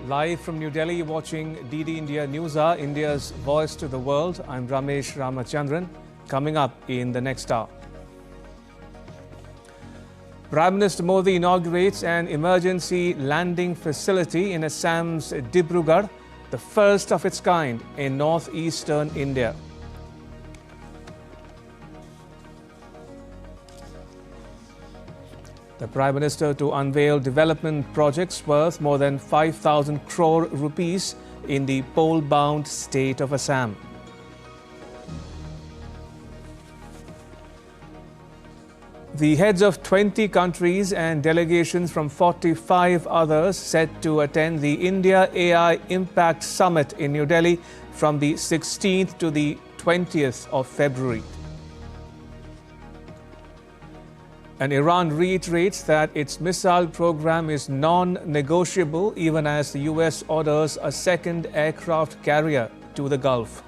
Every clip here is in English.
Live from New Delhi, you're watching DD India Newshour, India's voice to the world. I'm Ramesh Ramachandran. Coming up in the next hour, Prime Minister Modi inaugurates an emergency landing facility in Assam's Dibrugarh, the first of its kind in northeastern India. The Prime Minister to unveil development projects worth more than 5,000 crore rupees in the pole-bound state of Assam. The heads of 20 countries and delegations from 45 others set to attend the India AI Impact Summit in New Delhi from the 16th to the 20th of February. And Iran reiterates that its missile program is non-negotiable even as the US orders a second aircraft carrier to the Gulf.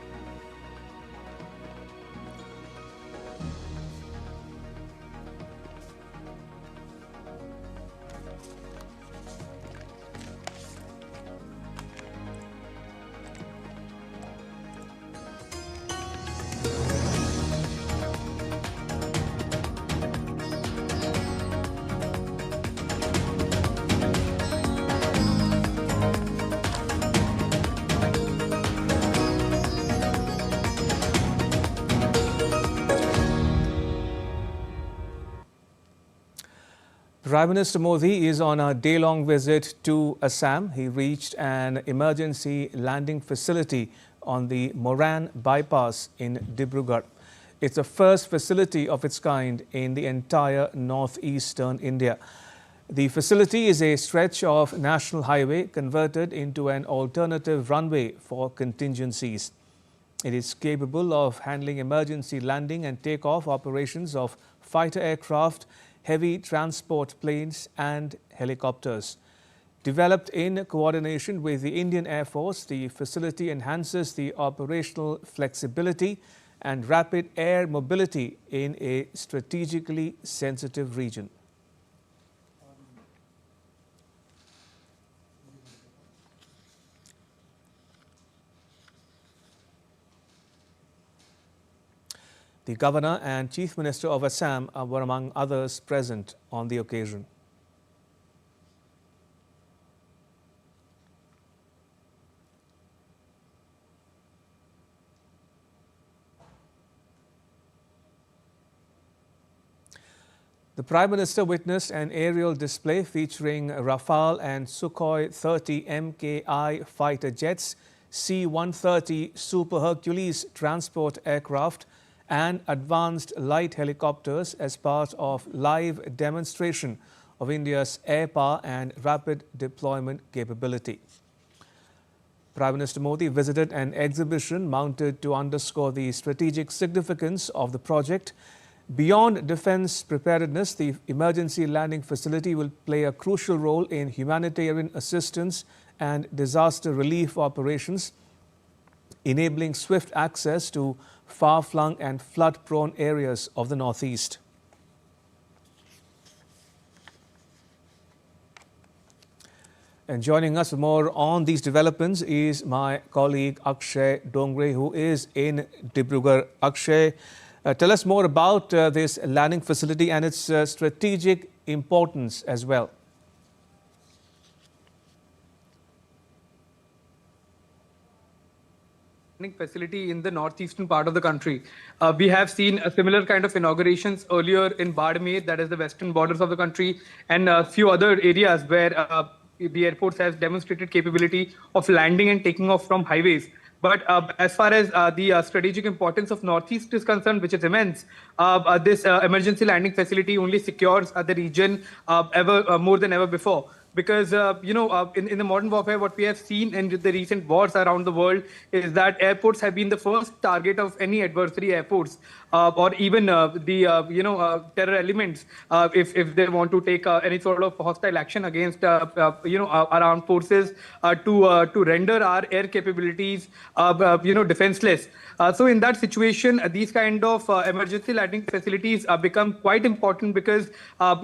Prime Minister Modi is on a day-long visit to Assam. He reached an emergency landing facility on the Moran bypass in Dibrugarh. It's the first facility of its kind in the entire northeastern India. The facility is a stretch of national highway converted into an alternative runway for contingencies. It is capable of handling emergency landing and takeoff operations of fighter aircraft, heavy transport planes and helicopters. Developed in coordination with the Indian Air Force, the facility enhances the operational flexibility and rapid air mobility in a strategically sensitive region. The Governor and Chief Minister of Assam were among others present on the occasion. The Prime Minister witnessed an aerial display featuring Rafale and Sukhoi 30 MKI fighter jets, C-130 Super Hercules transport aircraft, and advanced light helicopters as part of live demonstration of India's air power and rapid deployment capability. Prime Minister Modi visited an exhibition mounted to underscore the strategic significance of the project. Beyond defense preparedness, the emergency landing facility will play a crucial role in humanitarian assistance and disaster relief operations, enabling swift access to far-flung and flood-prone areas of the northeast. And joining us for more on these developments is my colleague Akshay Dongre, who is in Dibrugarh. Akshay, tell us more about this landing facility and its strategic importance as well. Facility in the northeastern part of the country. We have seen a similar kind of inaugurations earlier in Badmer, that is the western borders of the country, and a few other areas where the airports has demonstrated capability of landing and taking off from highways. But as far as the strategic importance of Northeast is concerned, which is immense, this emergency landing facility only secures the region more than ever before. Because, in the modern warfare, what we have seen in the recent wars around the world is that airports have been the first target of any adversary airports. or even terror elements, if they want to take any sort of hostile action against our armed forces, to render our air capabilities defenseless. So in that situation, these kind of emergency landing facilities become quite important because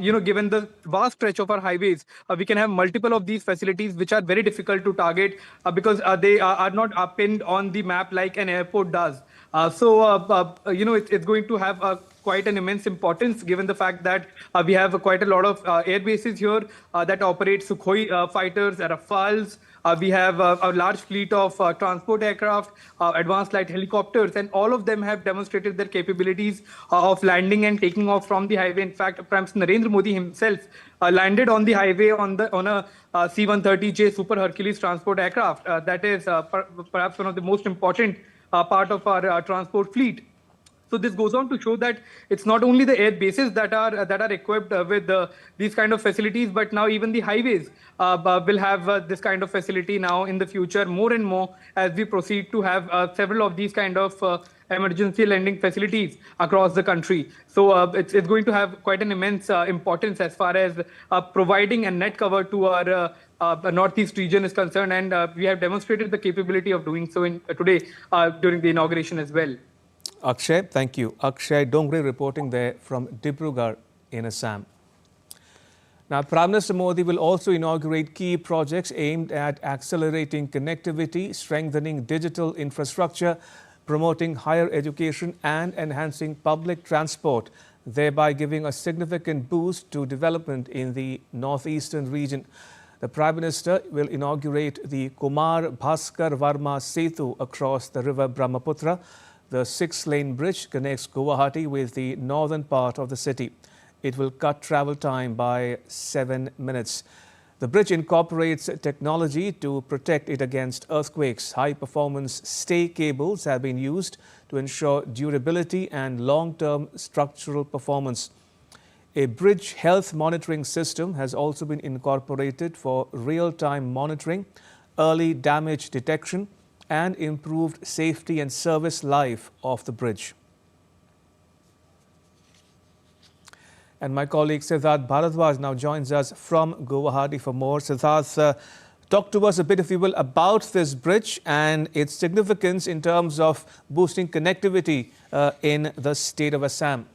given the vast stretch of our highways, we can have multiple of these facilities which are very difficult to target because they are not pinned on the map like an airport does. It's going to have quite an immense importance given the fact that we have quite a lot of air bases here that operate Sukhoi fighters, Rafales. We have a large fleet of transport aircraft, advanced light helicopters, and all of them have demonstrated their capabilities of landing and taking off from the highway. In fact, Prime Minister Narendra Modi himself landed on the highway on a C-130J Super Hercules transport aircraft. That is perhaps one of the most important part of our transport fleet. So this goes on to show that it's not only the air bases that are equipped with these kind of facilities, but now even the highways will have this kind of facility now in the future more and more as we proceed to have several of these kind of emergency landing facilities across the country. So it's going to have quite an immense importance as far as providing a net cover to our northeast region is concerned, and we have demonstrated the capability of doing so today during the inauguration as well. Akshay, thank you. Akshay Dongre reporting there from Dibrugarh in Assam. Now, Prime Minister Modi will also inaugurate key projects aimed at accelerating connectivity, strengthening digital infrastructure, promoting higher education and enhancing public transport, thereby giving a significant boost to development in the northeastern region. The Prime Minister will inaugurate the Kumar Bhaskar Varma Setu across the river Brahmaputra. The 6-lane bridge connects Guwahati with the northern part of the city. It will cut travel time by 7 minutes. The bridge incorporates technology to protect it against earthquakes. High-performance stay cables have been used to ensure durability and long-term structural performance. A bridge health monitoring system has also been incorporated for real-time monitoring, early damage detection, and improved safety and service life of the bridge. And my colleague Siddharth Bharadwaj now joins us from Guwahati for more. Siddharth, talk to us a bit, if you will, about this bridge and its significance in terms of boosting connectivity in the state of Assam.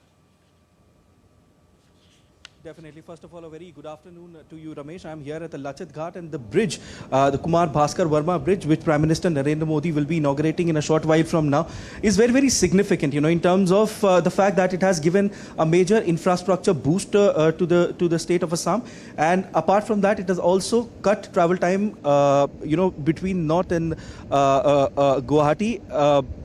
Definitely. First of all, a very good afternoon to you, Ramesh. I'm here at the Lachit Ghat, and the bridge, the Kumar Bhaskar Varma bridge, which Prime Minister Narendra Modi will be inaugurating in a short while from now, is very, very significant, in terms of the fact that it has given a major infrastructure boost to the state of Assam. And apart from that, it has also cut travel time, between North and Guwahati,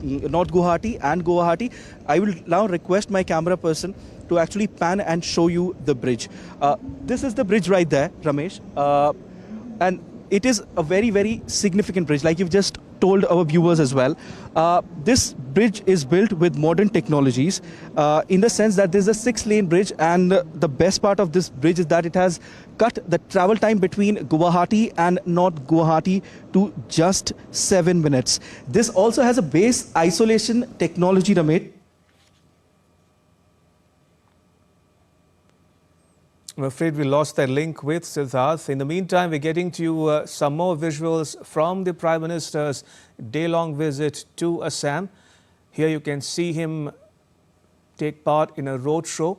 North Guwahati and Guwahati. I will now request my camera person to actually pan and show you the bridge. This is the bridge right there, Ramesh. And it is a very, very significant bridge, like you've just told our viewers as well. This bridge is built with modern technologies in the sense that this is a 6-lane bridge, and the best part of this bridge is that it has cut the travel time between Guwahati and North Guwahati to just 7 minutes. This also has a base isolation technology, Ramesh. I'm afraid we lost that link with Siddharth. In the meantime, we're getting to you some more visuals from the Prime Minister's day-long visit to Assam. Here you can see him take part in a roadshow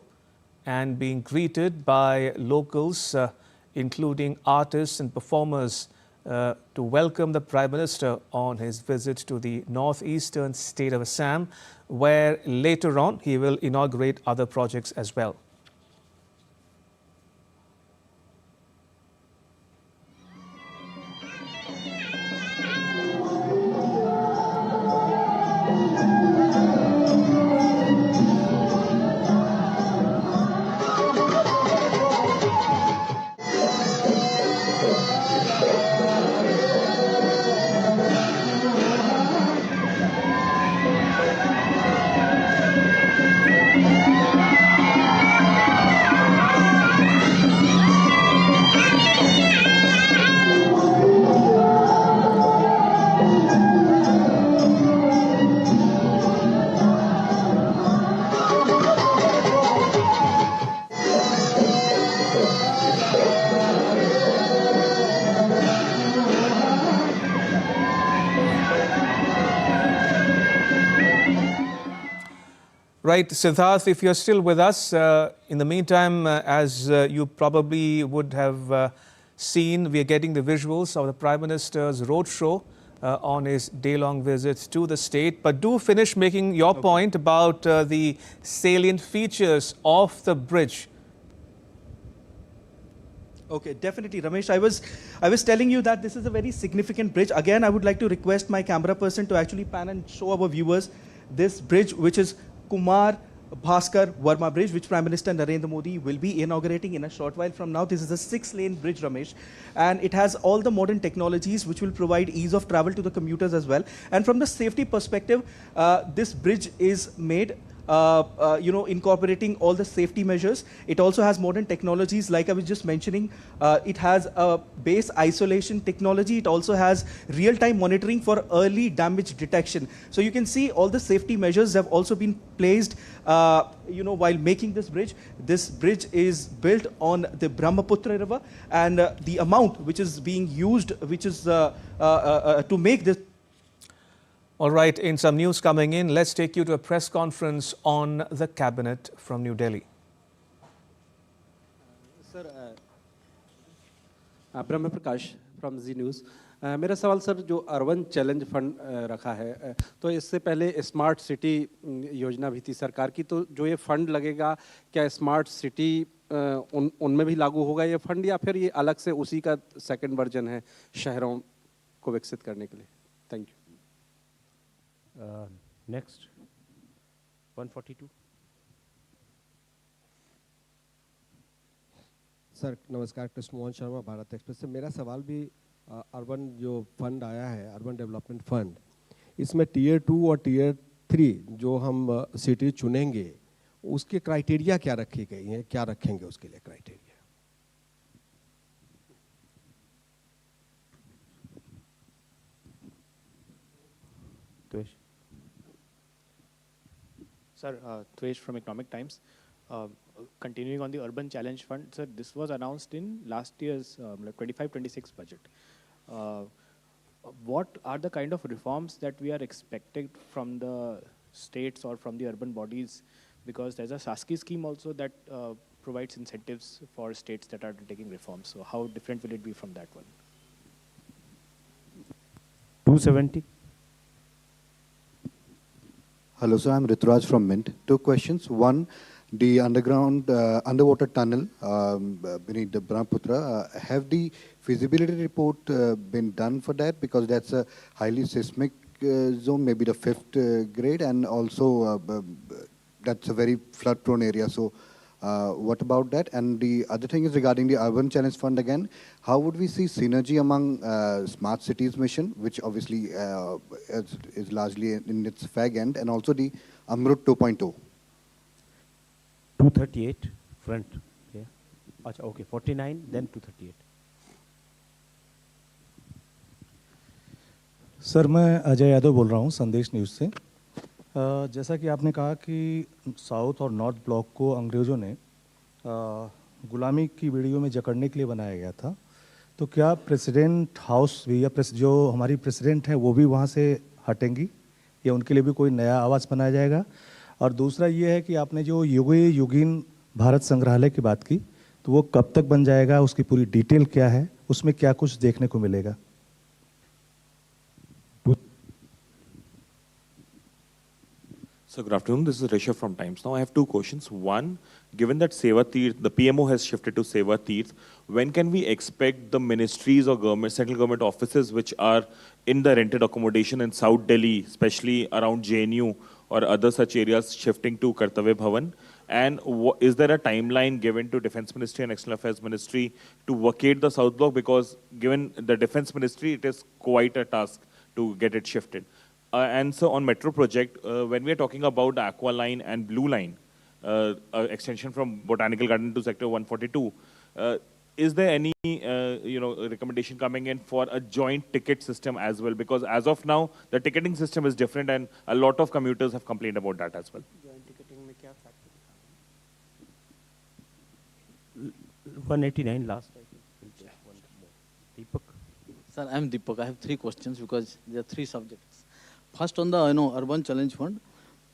and being greeted by locals, including artists and performers, to welcome the Prime Minister on his visit to the northeastern state of Assam, where later on he will inaugurate other projects as well. Right, Siddharth, if you're still with us, in the meantime, as you probably would have seen, we are getting the visuals of the Prime Minister's roadshow on his day-long visit to the state. But do finish making your point about the salient features of the bridge. Okay, definitely, Ramesh. I was telling you that this is a very significant bridge. Again, I would like to request my camera person to actually pan and show our viewers this bridge, which is Kumar Bhaskar Verma Bridge, which Prime Minister Narendra Modi will be inaugurating in a short while from now. This is a 6-lane bridge, Ramesh, and it has all the modern technologies which will provide ease of travel to the commuters as well. And from the safety perspective, this bridge is made incorporating all the safety measures. It also has modern technologies, like I was just mentioning. It has a base isolation technology. It also has real-time monitoring for early damage detection. So you can see all the safety measures have also been placed, while making this bridge. This bridge is built on the Brahmaputra River, and the amount which is being used, which is to make this. All right, in some news coming in, let's take you to a press conference on the cabinet from New Delhi. Sir, Brahma Prakash from Z News. मेरा सवाल sir, जो urban challenge fund रखा है, तो इससे पहले smart city योजना भी थी सरकार की, तो जो ये फंड लगेगा, क्या स्मार्ट सिटी उनमें भी लागू होगा ये फंड, या फिर ये अलग से उसी का सेकंड वर्जन है शहरों को विकसित करने के लिए? Thank you. Next, 142. सर नमस्कार, कृष्ण मोहन शर्मा, भारत एक्सप्रेस से. मेरा सवाल भी अर्बन जो फंड आया है, अर्बन डेवलपमेंट फंड, इसमें टीयर 2 और टीयर 3 जो हम सिटी चुनेंगे, उसके क्राइटेरिया क्या रखी गई हैं, क्या रखेंगे उसके लिए criteria? Sir, Thwesh from Economic Times. Continuing on the Urban Challenge Fund, sir, this was announced in last year's 25-26 budget. What are the kind of reforms that we are expecting from the states or from the urban bodies? Because there's a Shaski scheme also that provides incentives for states that are taking reforms. So how different will it be from that one? 270. Hello, sir. I'm Rituraj from Mint. 2 questions. One, the underwater tunnel beneath the Brahmaputra, have the feasibility report been done for that? Because that's a highly seismic zone, maybe the 5th grade, and also that's a very flood-prone area. So what about that? And the other thing is regarding the Urban Challenge Fund again. How would we see synergy among Smart Cities mission, which obviously is largely in its fag end, and also the Amrut 2.0? 238 front. Yeah. Achha, okay, 49, then 238. Sir मैं अजय यादव बोल रहा हूँ संदेश news से. जैसा कि आपने कहा कि साउथ और नॉर्थ ब्लॉक को अंग्रेज़ों ने गुलामी की बेड़ियों में जकड़ने के लिए बनाया गया था, तो क्या प्रेसिडेंट हाउस भी या जो हमारी प्रेसिडेंट हैं वो भी वहाँ से हटेंगी, या उनके लिए भी कोई नया आवास बनाया जाएगा? और दूसरा ये है कि आपने जो युगीन भारत संग्रहालय की बात की, तो वो कब तक बन जाएगा, उसकी पूरी डिटेल क्या है, उसमें क्या कुछ देखने को मिलेगा? So good afternoon, this is Rishabh from Times Now. I have 2 questions. One, given that Seva Tirth, the PMO has shifted to Seva Tirth, when can we expect the ministries or central government offices which are in the rented accommodation in South Delhi, especially around JNU or other such areas, shifting to Kartavya Bhavan? And is there a timeline given to Defense Ministry and External Affairs Ministry to vacate the South Block? Because given the Defense Ministry, it is quite a task to get it shifted. And so on Metro project, when we are talking about Aqua Line and Blue Line, extension from Botanical Garden to Sector 142, is there any recommendation coming in for a joint ticket system as well? Because as of now, the ticketing system is different, and a lot of commuters have complained about that as well. Joint ticketing में क्या factor? 189 last. I think. Deepak. Sir, I am Deepak. I have 3 questions because there are 3 subjects. First, on the urban challenge fund,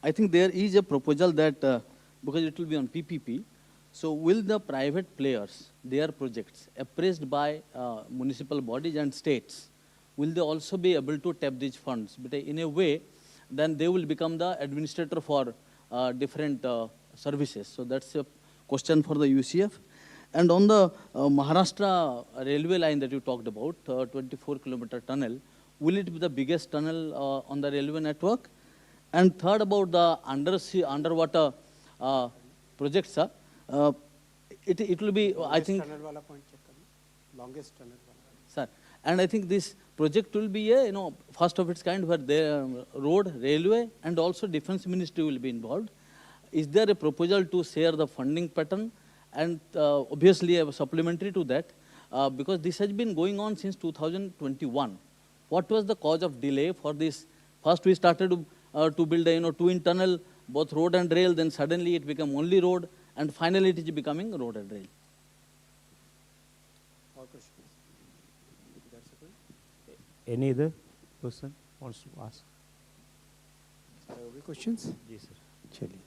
I think there is a proposal that, because it will be on PPP, so will the private players, their projects, appraised by municipal bodies and states, will they also be able to tap these funds? But in a way, then they will become the administrator for different services. So that's a question for the UCF. And on the Maharashtra railway line that you talked about, 24-kilometer tunnel, will it be the biggest tunnel on the railway network? And third, about the underwater projects, it will be, I think, longest tunnel. Sir, and I think this project will be a, first of its kind, where the road, railway, and also defense ministry will be involved. Is there a proposal to share the funding pattern? And obviously, supplementary to that, because this has been going on since 2021. What was the cause of delay for this? First, we started to build a 2-inch tunnel, both road and rail. Then suddenly it became only road, and finally it is becoming road and rail. More questions? Any other person wants to ask? Questions जी sir. चलिए,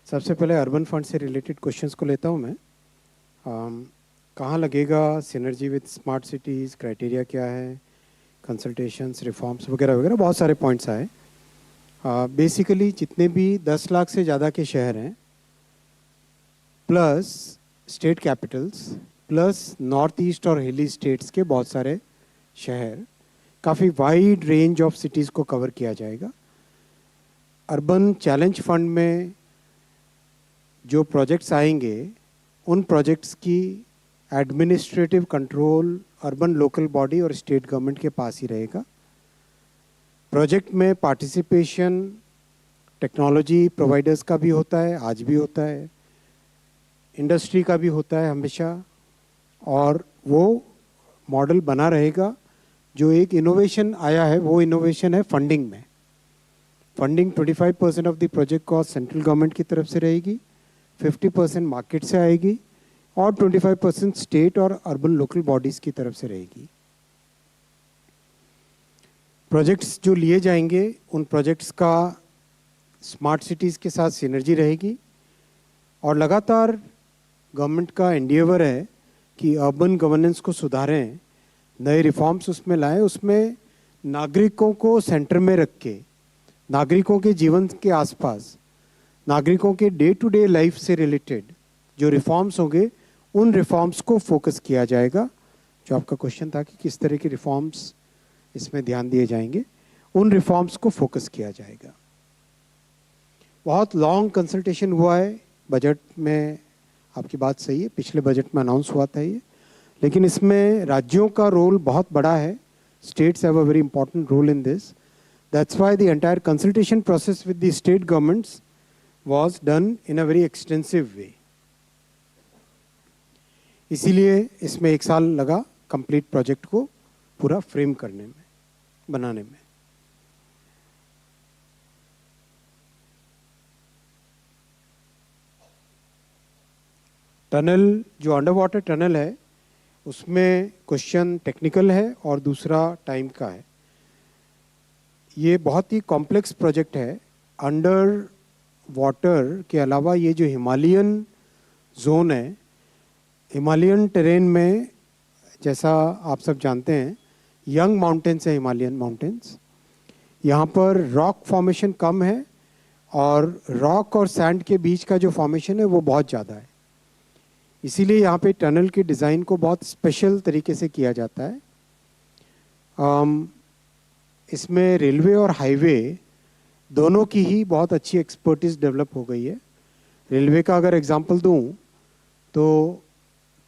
सबसे पहले urban fund से related questions को लेता हूँ मैं. कहाँ लगेगा, synergy with smart cities, criteria क्या है, कंसल्टेशंस, रिफॉर्म्स वगैरह वगैरह बहुत सारे पॉइंट्स आए. बेसिकली जितने भी 10 लाख से ज़्यादा के शहर हैं, plus state Capitals, plus north east और हिली स्टेट्स के बहुत सारे शहर, काफ़ी वाइड रेंज ऑफ सिटीज़ को कवर किया जाएगा. अर्बन चैलेंज फंड में जो प्रोजेक्ट्स आएंगे, उन प्रोजेक्ट्स की administrative control urban local body और स्टेट गवर्नमेंट के पास ही रहेगा. प्रोजेक्ट में पार्टिसिपेशन टेक्नोलॉजी प्रोवाइडर्स का भी होता है, आज भी होता है, इंडस्ट्री का भी होता है हमेशा, और वो मॉडल बना रहेगा. जो एक इनोवेशन आया है, वो इनोवेशन है फंडिंग में. Funding 25% of the project cost central government की तरफ से रहेगी, 50% मार्केट से आएगी, और 25% स्टेट और अर्बन लोकल बॉडीज़ की तरफ से रहेगी. प्रोजेक्ट्स जो लिए जाएंगे, उन प्रोजेक्ट्स का स्मार्ट सिटीज़ के साथ सिनर्जी रहेगी, और लगातार गवर्नमेंट का एंडिएवर है कि अर्बन गवर्नेंस को सुधारें, नए रिफॉर्म्स उसमें लाएं. उसमें नागरिकों को सेंटर में रख के, नागरिकों के जीवन के आसपास, नागरिकों के डे टू डे लाइफ से रिलेटेड जो रिफॉर्म्स होंगे, उन रिफॉर्म्स को फोकस किया जाएगा. जो आपका क्वेश्चन था कि किस तरह के रिफॉर्म्स इसमें ध्यान दिए जाएंगे, उन रिफॉर्म्स को फोकस किया जाएगा. बहुत लॉन्ग कंसल्टेशन हुआ है बजट में, आपकी बात सही है, पिछले बजट में अनाउंस हुआ था ये, लेकिन इसमें राज्यों का रोल बहुत बड़ा है. States have a very important role in this. That's why the entire consultation process with the state governments was done in a very extensive way. इसीलिए इसमें 1 साल लगा कंप्लीट प्रोजेक्ट को पूरा फ्रेम करने में, बनाने में. टनल, जो अंडर वाटर टनल है, उसमें क्वेश्चन टेक्निकल है और दूसरा टाइम का है. ये बहुत ही कॉम्प्लेक्स प्रोजेक्ट है. अंडर वाटर के अलावा ये जो हिमालयन जोन है, हिमालयन टेरेन में, जैसा आप सब जानते हैं, यंग माउंटेन्स है हिमालयन माउंटेन्स. यहाँ पर रॉक फॉर्मेशन कम है, और रॉक और सैंड के बीच का जो फॉर्मेशन है वो बहुत ज़्यादा है. इसीलिए यहाँ पे टनल के डिज़ाइन को बहुत स्पेशल तरीके से किया जाता है. इसमें रेलवे और हाईवे दोनों की ही बहुत अच्छी एक्सपर्टीज डेवलप हो गई है. रेलवे का अगर एग्जांपल दूँ तो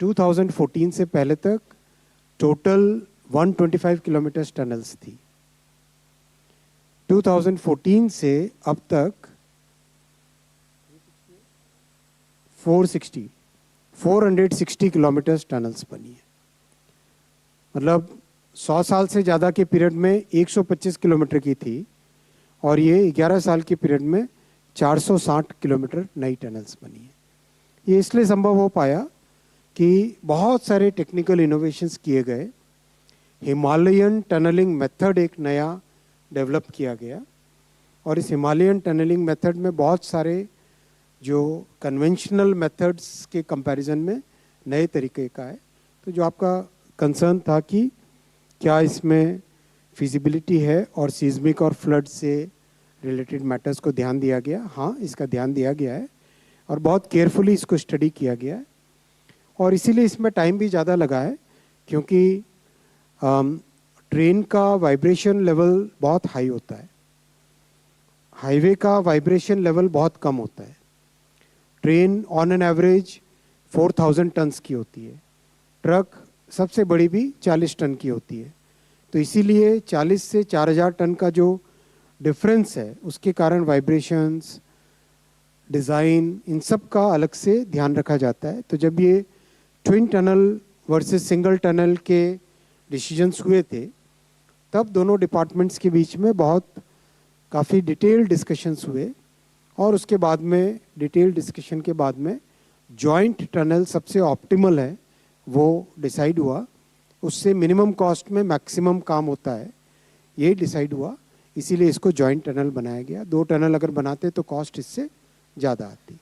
2014 से पहले तक टोटल 125 किलोमीटर्स टनल्स थी. 2014 से अब तक 460 किलोमीटर्स टनल्स बनी है. मतलब 100 साल से ज़्यादा के पीरियड में 125 किलोमीटर की थी, और ये 11 साल के पीरियड में 460 किलोमीटर नई टनल्स बनी है. ये इसलिए संभव हो पाया कि बहुत सारे टेक्निकल इनोवेशंस किए गए. हिमालयन टनलिंग मेथड एक नया डेवलप किया गया, और इस हिमालयन टनलिंग मेथड में बहुत सारे जो कन्वेंशनल मेथड्स के कंपैरिजन में नए तरीके का है। तो जो आपका कंसर्न था कि क्या इसमें फिजिबिलिटी है और सीज्मिक और फ्लड से रिलेटेड मैटर्स को ध्यान दिया गया, हाँ इसका ध्यान दिया गया है और बहुत केयरफुली इसको स्टडी किया गया है। और इसीलिए इसमें टाइम भी ज़्यादा लगा है क्योंकि ट्रेन का वाइब्रेशन लेवल बहुत हाई होता है, हाईवे का वाइब्रेशन लेवल बहुत कम होता है। Train on an average 4000 tons की होती है, ट्रक सबसे बड़ी भी 40 टन की होती है। तो इसीलिए 40 से 4000 टन का जो डिफरेंस है उसके कारण वाइब्रेशंस, डिज़ाइन, इन सब का अलग से ध्यान रखा जाता है। तो जब ये twin tunnel versus single tunnel के डिसीजंस हुए थे तब दोनों डिपार्टमेंट्स के बीच में बहुत काफ़ी डिटेल डिस्कशंस हुए और उसके बाद में डिटेल डिस्कशन के बाद में जॉइंट टनल सबसे ऑप्टिमल है वो डिसाइड हुआ। उससे मिनिमम कॉस्ट में मैक्सिमम काम होता है, ये डिसाइड हुआ। इसीलिए इसको जॉइंट टनल बनाया गया। 2 टनल अगर बनाते तो कॉस्ट इससे ज़्यादा आती।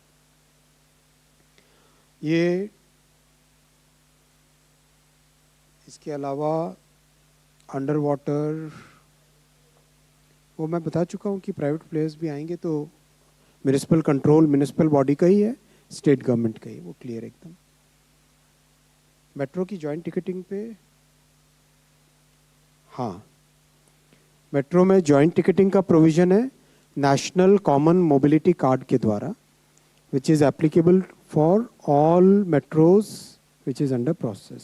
ये इसके अलावा अंडर वाटर वो मैं बता चुका हूँ कि प्राइवेट प्लेयर्स भी आएंगे, तो म्यूनिसिपल कंट्रोल म्यूनिसिपल बॉडी का ही है, स्टेट गवर्नमेंट का ही, वो क्लियर एकदम। मेट्रो की जॉइंट टिकटिंग पे, हाँ मेट्रो में जॉइंट टिकटिंग का प्रोविजन है नेशनल कॉमन मोबिलिटी कार्ड के द्वारा, which is applicable for all metros which is under process.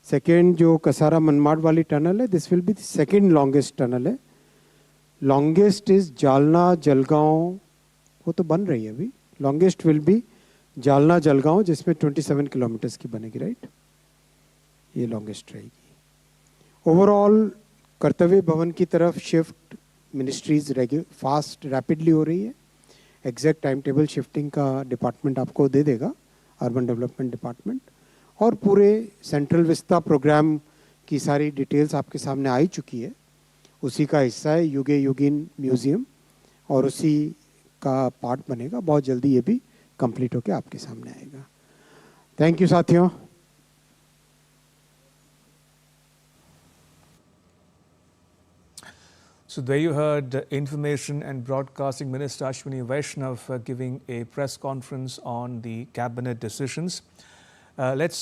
Second जो कसारा मनमाड वाली टनल है, this will be the second longest tunnel है। लॉन्गेस्ट इज जालना जलगांव, वो तो बन रही है अभी। Longest will be Jalna Jalgaon जिसमें 27 किलोमीटर्स की बनेगी, राइट, ये लॉन्गेस्ट रहेगी। ओवरऑल कर्तव्य भवन की तरफ शिफ्ट मिनिस्ट्रीज फास्ट रैपिडली हो रही है। एग्जैक्ट टाइम टेबल शिफ्टिंग का डिपार्टमेंट आपको दे देगा, अर्बन डेवलपमेंट डिपार्टमेंट। और पूरे सेंट्रल विस्ता प्रोग्राम की सारी डिटेल्स आपके सामने आ ही चुकी है, उसी का हिस्सा है युगे युगिन म्यूजियम और उसी का पार्ट बनेगा। बहुत जल्दी ये भी कंप्लीट होकर आपके सामने आएगा। थैंक यू साथियों। So there you heard Information and Broadcasting Minister Ashwini Vaishnav giving a press conference on the cabinet decisions. Let's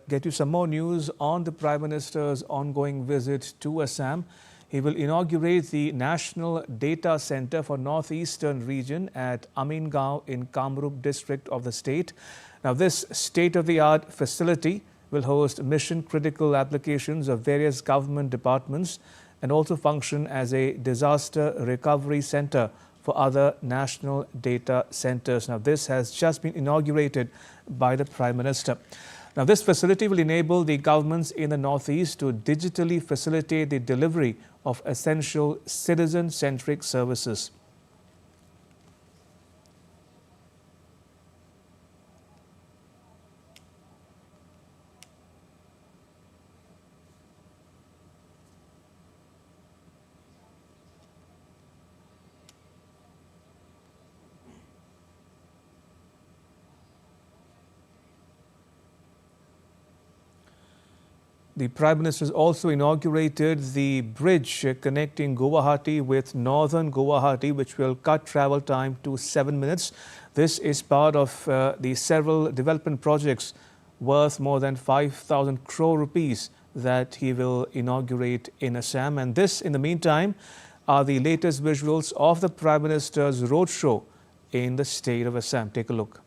get you some more news on the Prime Minister's ongoing visit to Assam. He will inaugurate the National Data Center for Northeastern region at Amingaon in Kamrup district of the state. Now this state-of-the-art facility will host mission-critical applications of various government departments and also function as a disaster recovery center for other national data centers. Now this has just been inaugurated by the Prime Minister. Now this facility will enable the governments in the Northeast to digitally facilitate the delivery of essential citizen-centric services. The Prime Minister has also inaugurated the bridge connecting Guwahati with northern Guwahati, which will cut travel time to 7 minutes. This is part of the several development projects worth more than 5,000 crore rupees that he will inaugurate in Assam. And this, in the meantime, are the latest visuals of the Prime Minister's roadshow in the state of Assam. Take a look.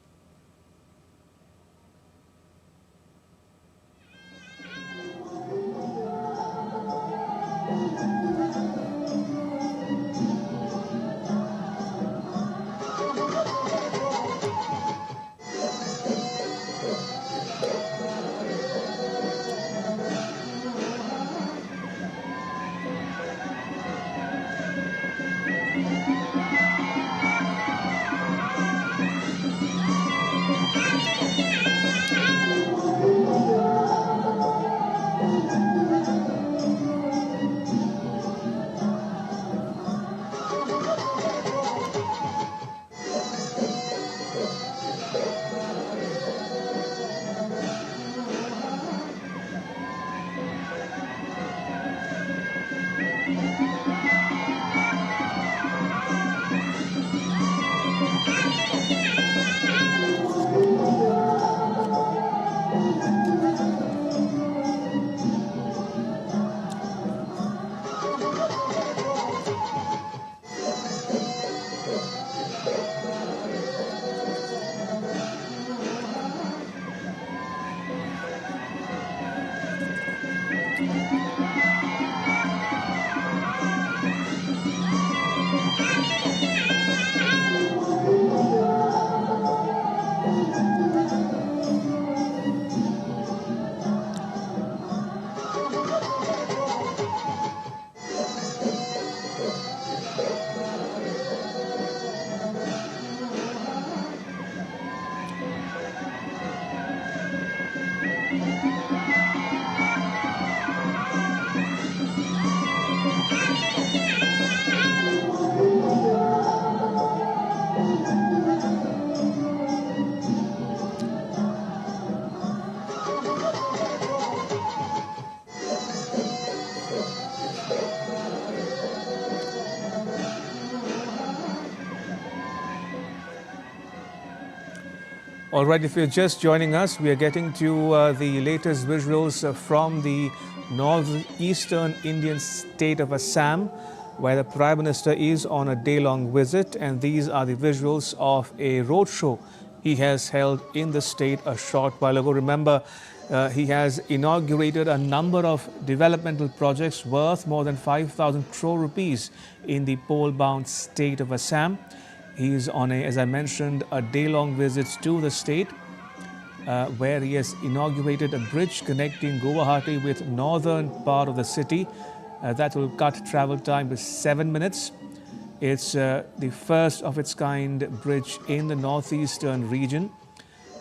All right, if you're just joining us, we are getting to the latest visuals from the northeastern Indian state of Assam, where the Prime Minister is on a day-long visit, and these are the visuals of a roadshow he has held in the state a short while ago. Remember, he has inaugurated a number of developmental projects worth more than 5,000 crore rupees in the pole-bound state of Assam. He is on as I mentioned, a day-long visit to the state, where he has inaugurated a bridge connecting Guwahati with northern part of the city. That will cut travel time to 7 minutes. It's the first of its kind bridge in the northeastern region.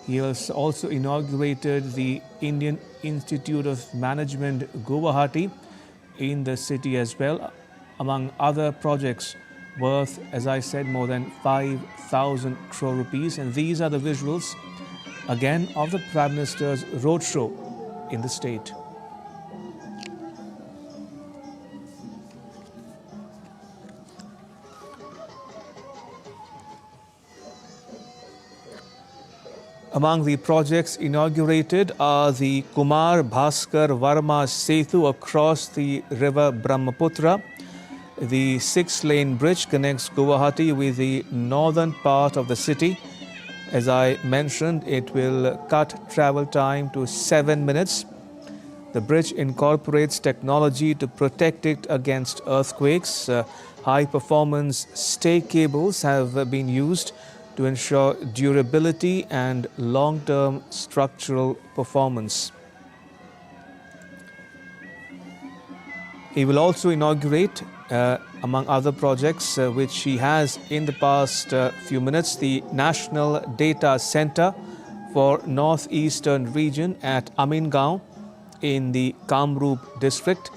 He has also inaugurated the Indian Institute of Management Guwahati in the city as well, among other projects worth, as I said, more than 5,000 crore rupees. And these are the visuals, again, of the Prime Minister's roadshow in the state. Among the projects inaugurated are the Kumar Bhaskar Varma Setu across the river Brahmaputra. The 6-lane bridge connects Guwahati with the northern part of the city. As I mentioned, it will cut travel time to 7 minutes. The bridge incorporates technology to protect it against earthquakes. High-performance stay cables have been used to ensure durability and long-term structural performance. He will also inaugurate, among other projects which he has in the past few minutes, the National Data Center for Northeastern Region at Amingaon in the Kamrup district.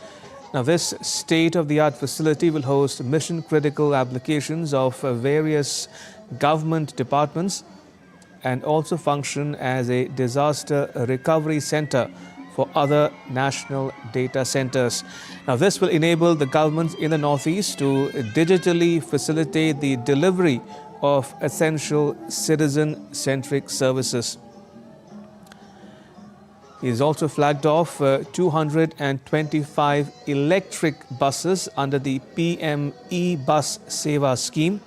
Now, this state-of-the-art facility will host mission-critical applications of various government departments and also function as a disaster recovery center for other national data centers. Now, this will enable the governments in the Northeast to digitally facilitate the delivery of essential citizen-centric services. He has also flagged off 225 electric buses under the PM E-Bus Seva scheme.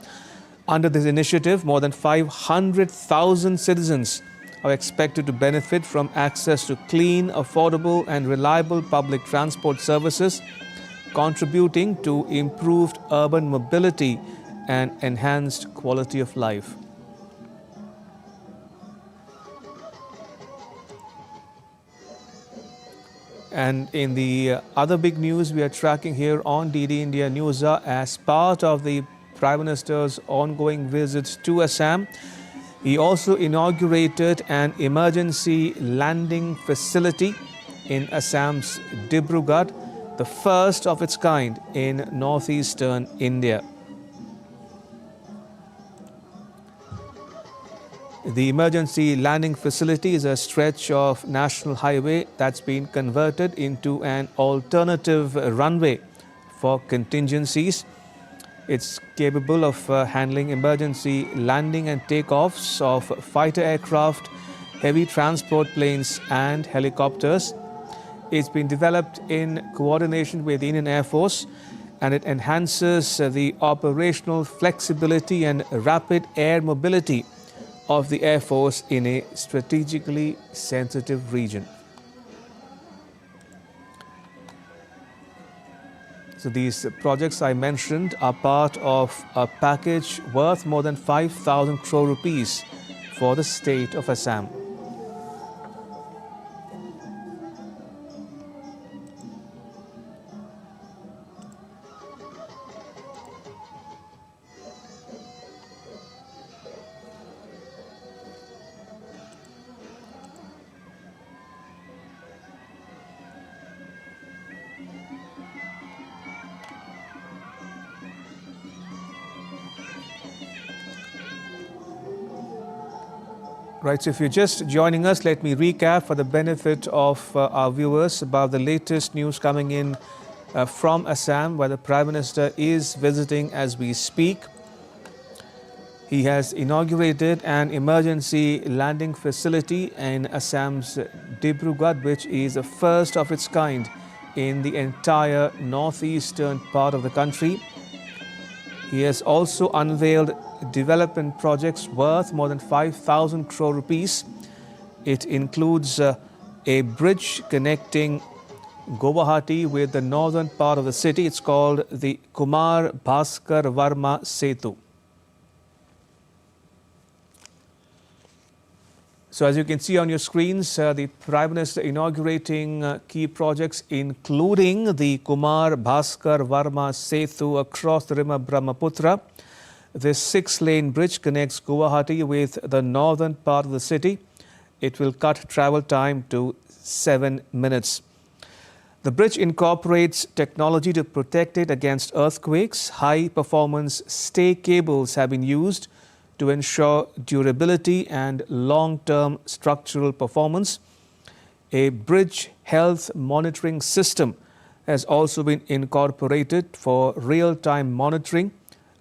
Under this initiative, more than 500,000 citizens are expected to benefit from access to clean, affordable and reliable public transport services, contributing to improved urban mobility and enhanced quality of life. And in the other big news we are tracking here on DD India Newshour, as part of the Prime Minister's ongoing visits to Assam, he also inaugurated an emergency landing facility in Assam's Dibrugarh, the first of its kind in northeastern India. The emergency landing facility is a stretch of national highway that's been converted into an alternative runway for contingencies. It's capable of handling emergency landing and takeoffs of fighter aircraft, heavy transport planes and helicopters. It's been developed in coordination with the Indian Air Force, and it enhances the operational flexibility and rapid air mobility of the Air Force in a strategically sensitive region. So these projects I mentioned are part of a package worth more than 5,000 crore rupees for the state of Assam. Right, so if you're just joining us, let me recap for the benefit of our viewers about the latest news coming in from Assam, where the Prime Minister is visiting as we speak. He has inaugurated an emergency landing facility in Assam's Dibrugarh, which is the first of its kind in the entire northeastern part of the country. He has also unveiled development projects worth more than 5,000 crore rupees. It includes a bridge connecting Guwahati with the northern part of the city. It's called the Kumar Bhaskar Varma Setu. So as you can see on your screens, the Prime Minister inaugurating key projects including the Kumar Bhaskar Varma Setu across the river Brahmaputra. This 6-lane bridge connects Guwahati with the northern part of the city. It will cut travel time to 7 minutes. The bridge incorporates technology to protect it against earthquakes. High-performance stay cables have been used to ensure durability and long-term structural performance. A bridge health monitoring system has also been incorporated for real-time monitoring,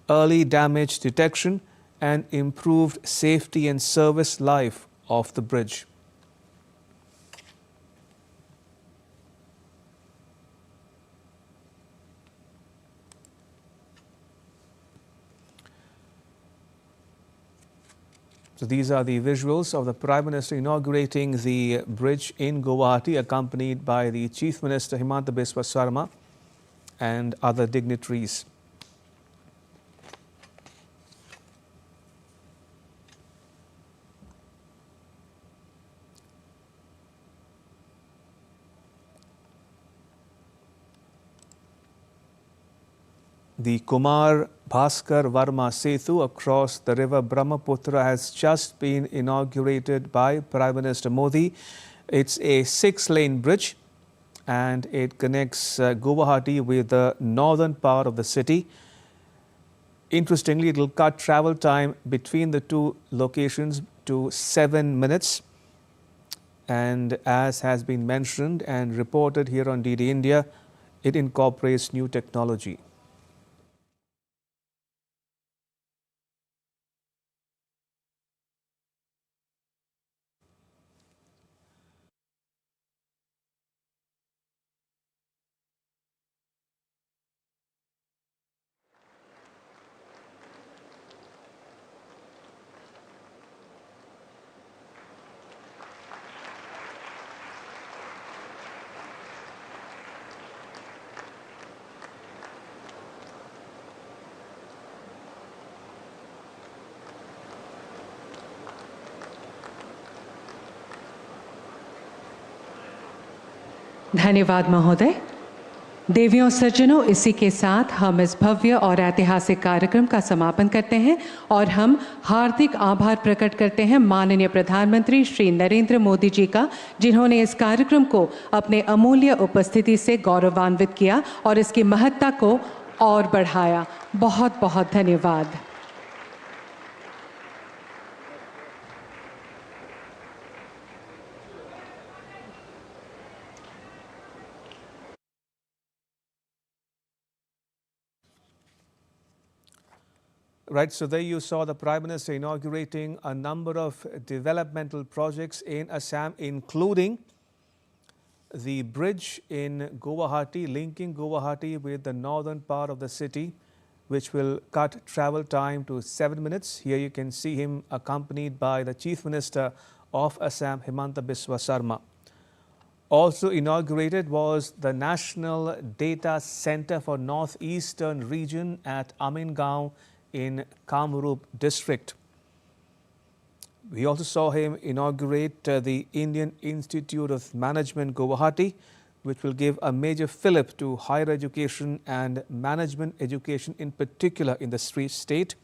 early damage detection, and improved safety and service life of the bridge. So these are the visuals of the Prime Minister inaugurating the bridge in Guwahati, accompanied by the Chief Minister Himanta Biswa Sarma and other dignitaries. The Kumar Bhaskar Varma Setu across the river Brahmaputra has just been inaugurated by Prime Minister Modi. It's a 6-lane bridge and it connects Guwahati with the northern part of the city. Interestingly, it will cut travel time between the two locations to 7 minutes. And as has been mentioned and reported here on DD India, it incorporates new technology. धन्यवाद महोदय। देवियों सज्जनों, इसी के साथ हम इस भव्य और ऐतिहासिक कार्यक्रम का समापन करते हैं और हम हार्दिक आभार प्रकट करते हैं माननीय प्रधानमंत्री श्री नरेंद्र मोदी जी का, जिन्होंने इस कार्यक्रम को अपने अमूल्य उपस्थिति से गौरवान्वित किया और इसकी महत्ता को और बढ़ाया। बहुत बहुत धन्यवाद। Right, so there you saw the Prime Minister inaugurating a number of developmental projects in Assam, including the bridge in Guwahati, linking Guwahati with the northern part of the city, which will cut travel time to 7 minutes. Here you can see him accompanied by the Chief Minister of Assam, Himanta Biswa Sarma. Also inaugurated was the National Data Center for Northeastern Region at Amingaon in Kamrup district. We also saw him inaugurate the Indian Institute of Management Guwahati, which will give a major fillip to higher education and management education in particular in the state.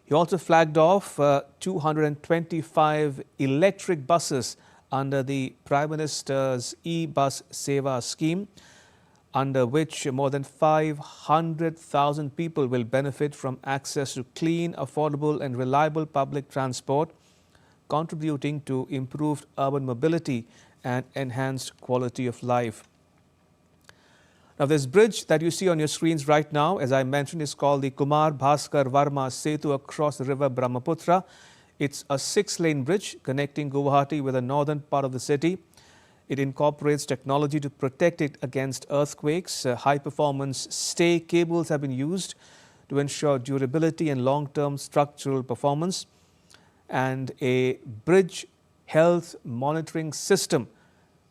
He also flagged off 225 electric buses under the Prime Minister's e-bus Seva scheme, under which more than 500,000 people will benefit from access to clean, affordable and reliable public transport, contributing to improved urban mobility and enhanced quality of life. Now, this bridge that you see on your screens right now, as I mentioned, is called the Kumar Bhaskar Varma Setu across the river Brahmaputra. It's a 6-lane bridge connecting Guwahati with the northern part of the city. It incorporates technology to protect it against earthquakes. High-performance stay cables have been used to ensure durability and long-term structural performance. And a bridge health monitoring system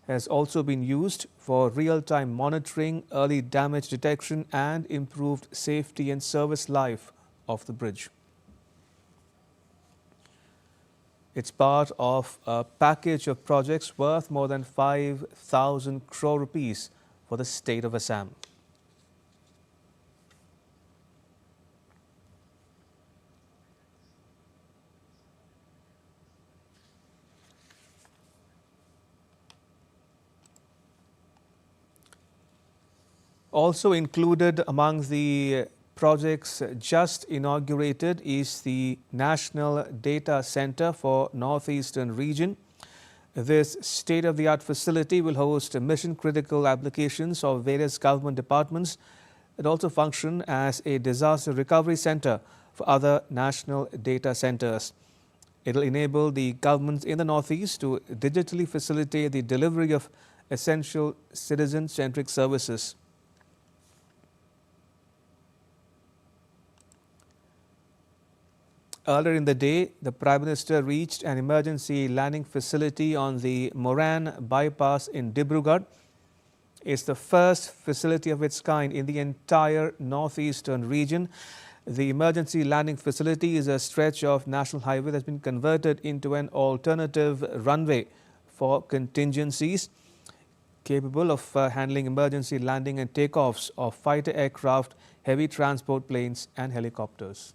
has also been used for real-time monitoring, early damage detection and improved safety and service life of the bridge. It's part of a package of projects worth more than 5,000 crore rupees for the state of Assam. Also included among the projects just inaugurated is the National Data Center for Northeastern Region. This state-of-the-art facility will host mission-critical applications of various government departments and also function as a disaster recovery center for other national data centers. It will enable the governments in the Northeast to digitally facilitate the delivery of essential citizen-centric services. Earlier in the day, the Prime Minister reached an emergency landing facility on the Moran bypass in Dibrugarh. It's the first facility of its kind in the entire northeastern region. The emergency landing facility is a stretch of national highway that's been converted into an alternative runway for contingencies, capable of handling emergency landing and takeoffs of fighter aircraft, heavy transport planes and helicopters.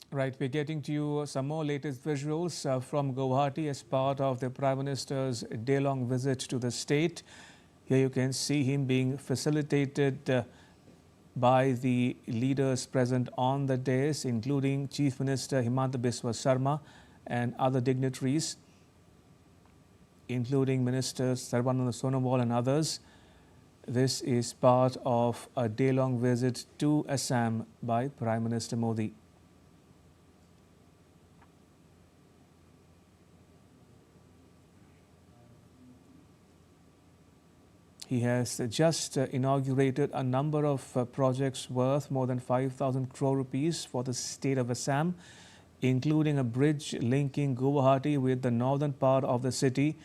Right, we're getting to you some more latest visuals from Guwahati as part of the Prime Minister's day-long visit to the state. Here you can see him being facilitated by the leaders present on the dais, including Chief Minister Himanta Biswa Sarma and other dignitaries, including Ministers Sarbananda Sonowal and others. This is part of a day-long visit to Assam by Prime Minister Modi. He has just inaugurated a number of projects worth more than 5,000 crore rupees for the state of Assam, including a bridge linking Guwahati with the northern part of the city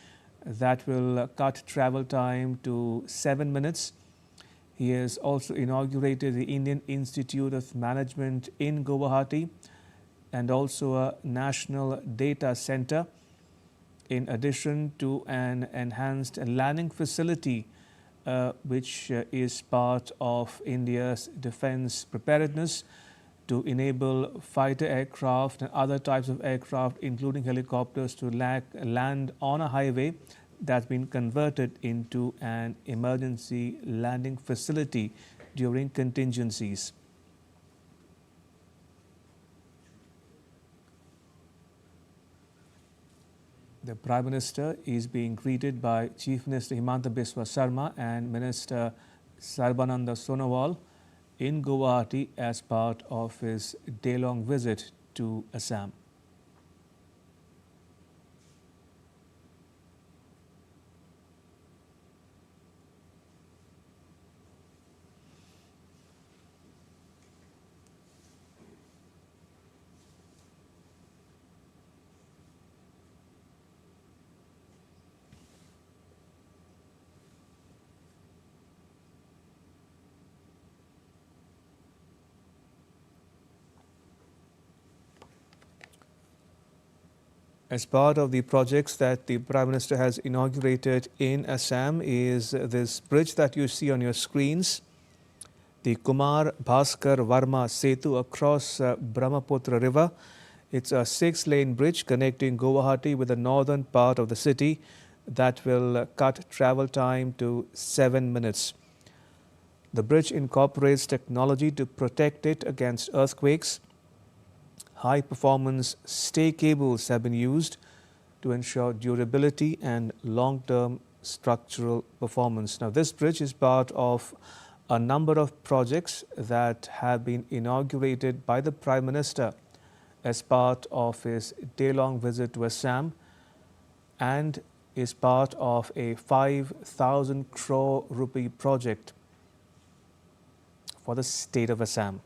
that will cut travel time to 7 minutes. He has also inaugurated the Indian Institute of Management in Guwahati and also a national data center, in addition to an enhanced landing facility which is part of India's defense preparedness to enable fighter aircraft and other types of aircraft, including helicopters, to land on a highway that's been converted into an emergency landing facility during contingencies. The Prime Minister is being greeted by Chief Minister Himanta Biswa Sarma and Minister Sarbananda Sonowal in Guwahati as part of his day-long visit to Assam. As part of the projects that the Prime Minister has inaugurated in Assam is this bridge that you see on your screens, the Kumar Bhaskar Varma Setu across Brahmaputra River. It's a 6-lane bridge connecting Guwahati with the northern part of the city that will cut travel time to 7 minutes. The bridge incorporates technology to protect it against earthquakes. High-performance stay cables have been used to ensure durability and long-term structural performance. Now, this bridge is part of a number of projects that have been inaugurated by the Prime Minister as part of his day-long visit to Assam and is part of a 5,000 crore rupee project for the state of Assam.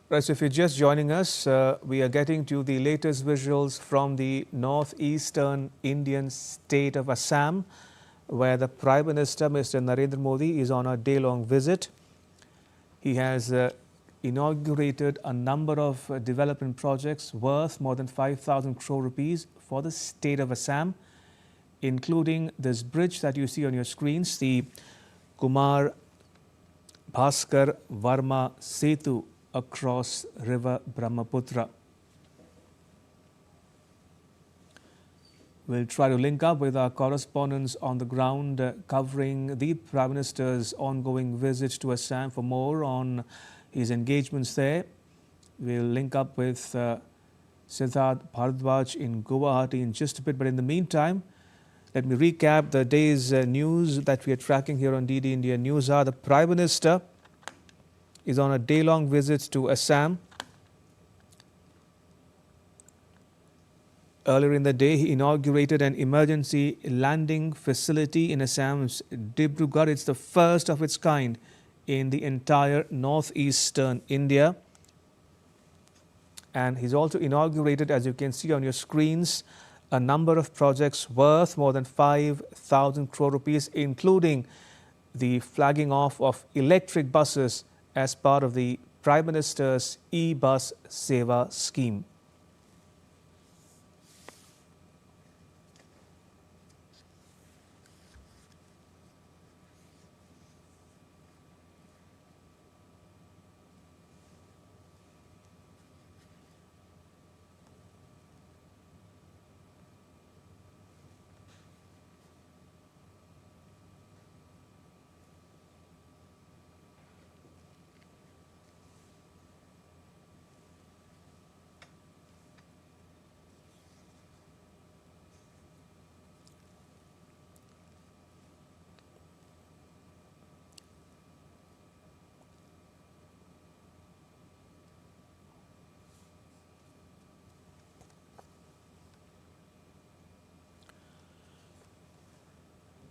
Right, so if you're just joining us, we are getting to the latest visuals from the northeastern Indian state of Assam, where the Prime Minister, Mr. Narendra Modi, is on a day-long visit. He has inaugurated a number of development projects worth more than 5,000 crore rupees for the state of Assam, including this bridge that you see on your screens, the Kumar Bhaskar Varma Setu across river Brahmaputra. We'll try to link up with our correspondents on the ground covering the Prime Minister's ongoing visit to Assam for more on his engagements there. We'll link up with Siddharth Bharadwaj in Guwahati in just a bit. But in the meantime, let me recap the day's news that we are tracking here on DD India Newshour. The Prime Minister is on a day-long visit to Assam. Earlier in the day, he inaugurated an emergency landing facility in Assam's Dibrugarh. It's the first of its kind in the entire northeastern India. And he's also inaugurated, as you can see on your screens, a number of projects worth more than 5,000 crore rupees, including the flagging off of electric buses as part of the Prime Minister's e-bus Seva scheme.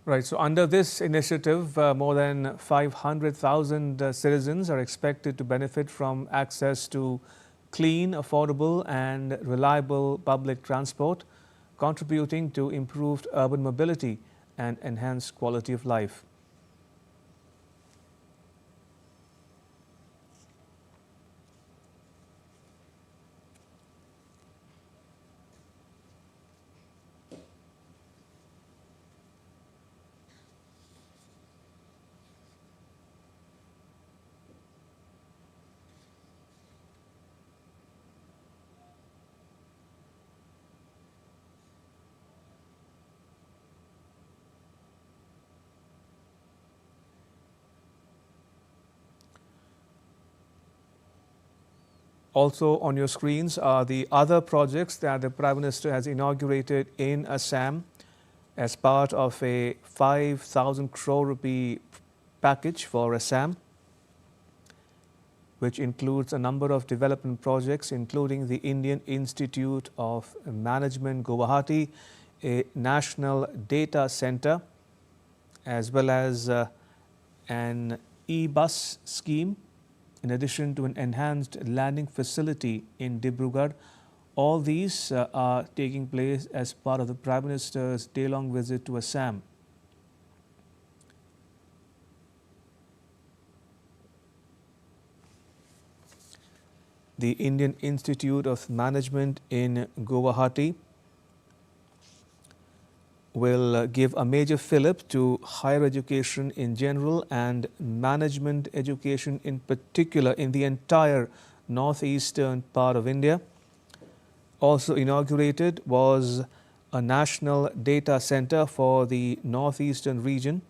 Right, so under this initiative, more than 500,000 citizens are expected to benefit from access to clean, affordable and reliable public transport, contributing to improved urban mobility and enhanced quality of life. Also on your screens are the other projects that the Prime Minister has inaugurated in Assam as part of a 5,000 crore rupee package for Assam, which includes a number of development projects, including the Indian Institute of Management, Guwahati, a national data center, as well as an e-bus scheme, in addition to an enhanced landing facility in Dibrugarh. All these are taking place as part of the Prime Minister's day-long visit to Assam. The Indian Institute of Management in Guwahati will give a major fillip to higher education in general and management education in particular in the entire northeastern part of India. Also inaugurated was a national data center for the northeastern region.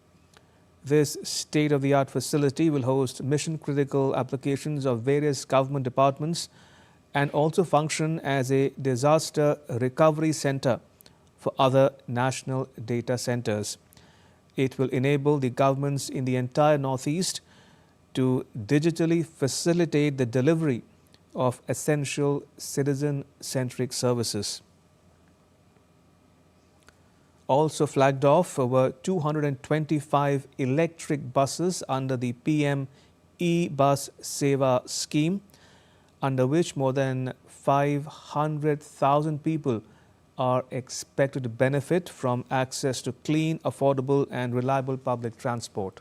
This state-of-the-art facility will host mission-critical applications of various government departments and also function as a disaster recovery center for other national data centers. It will enable the governments in the entire Northeast to digitally facilitate the delivery of essential citizen-centric services. Also flagged off were 225 electric buses under the PM e-bus Seva scheme, under which more than 500,000 people are expected to benefit from access to clean, affordable and reliable public transport.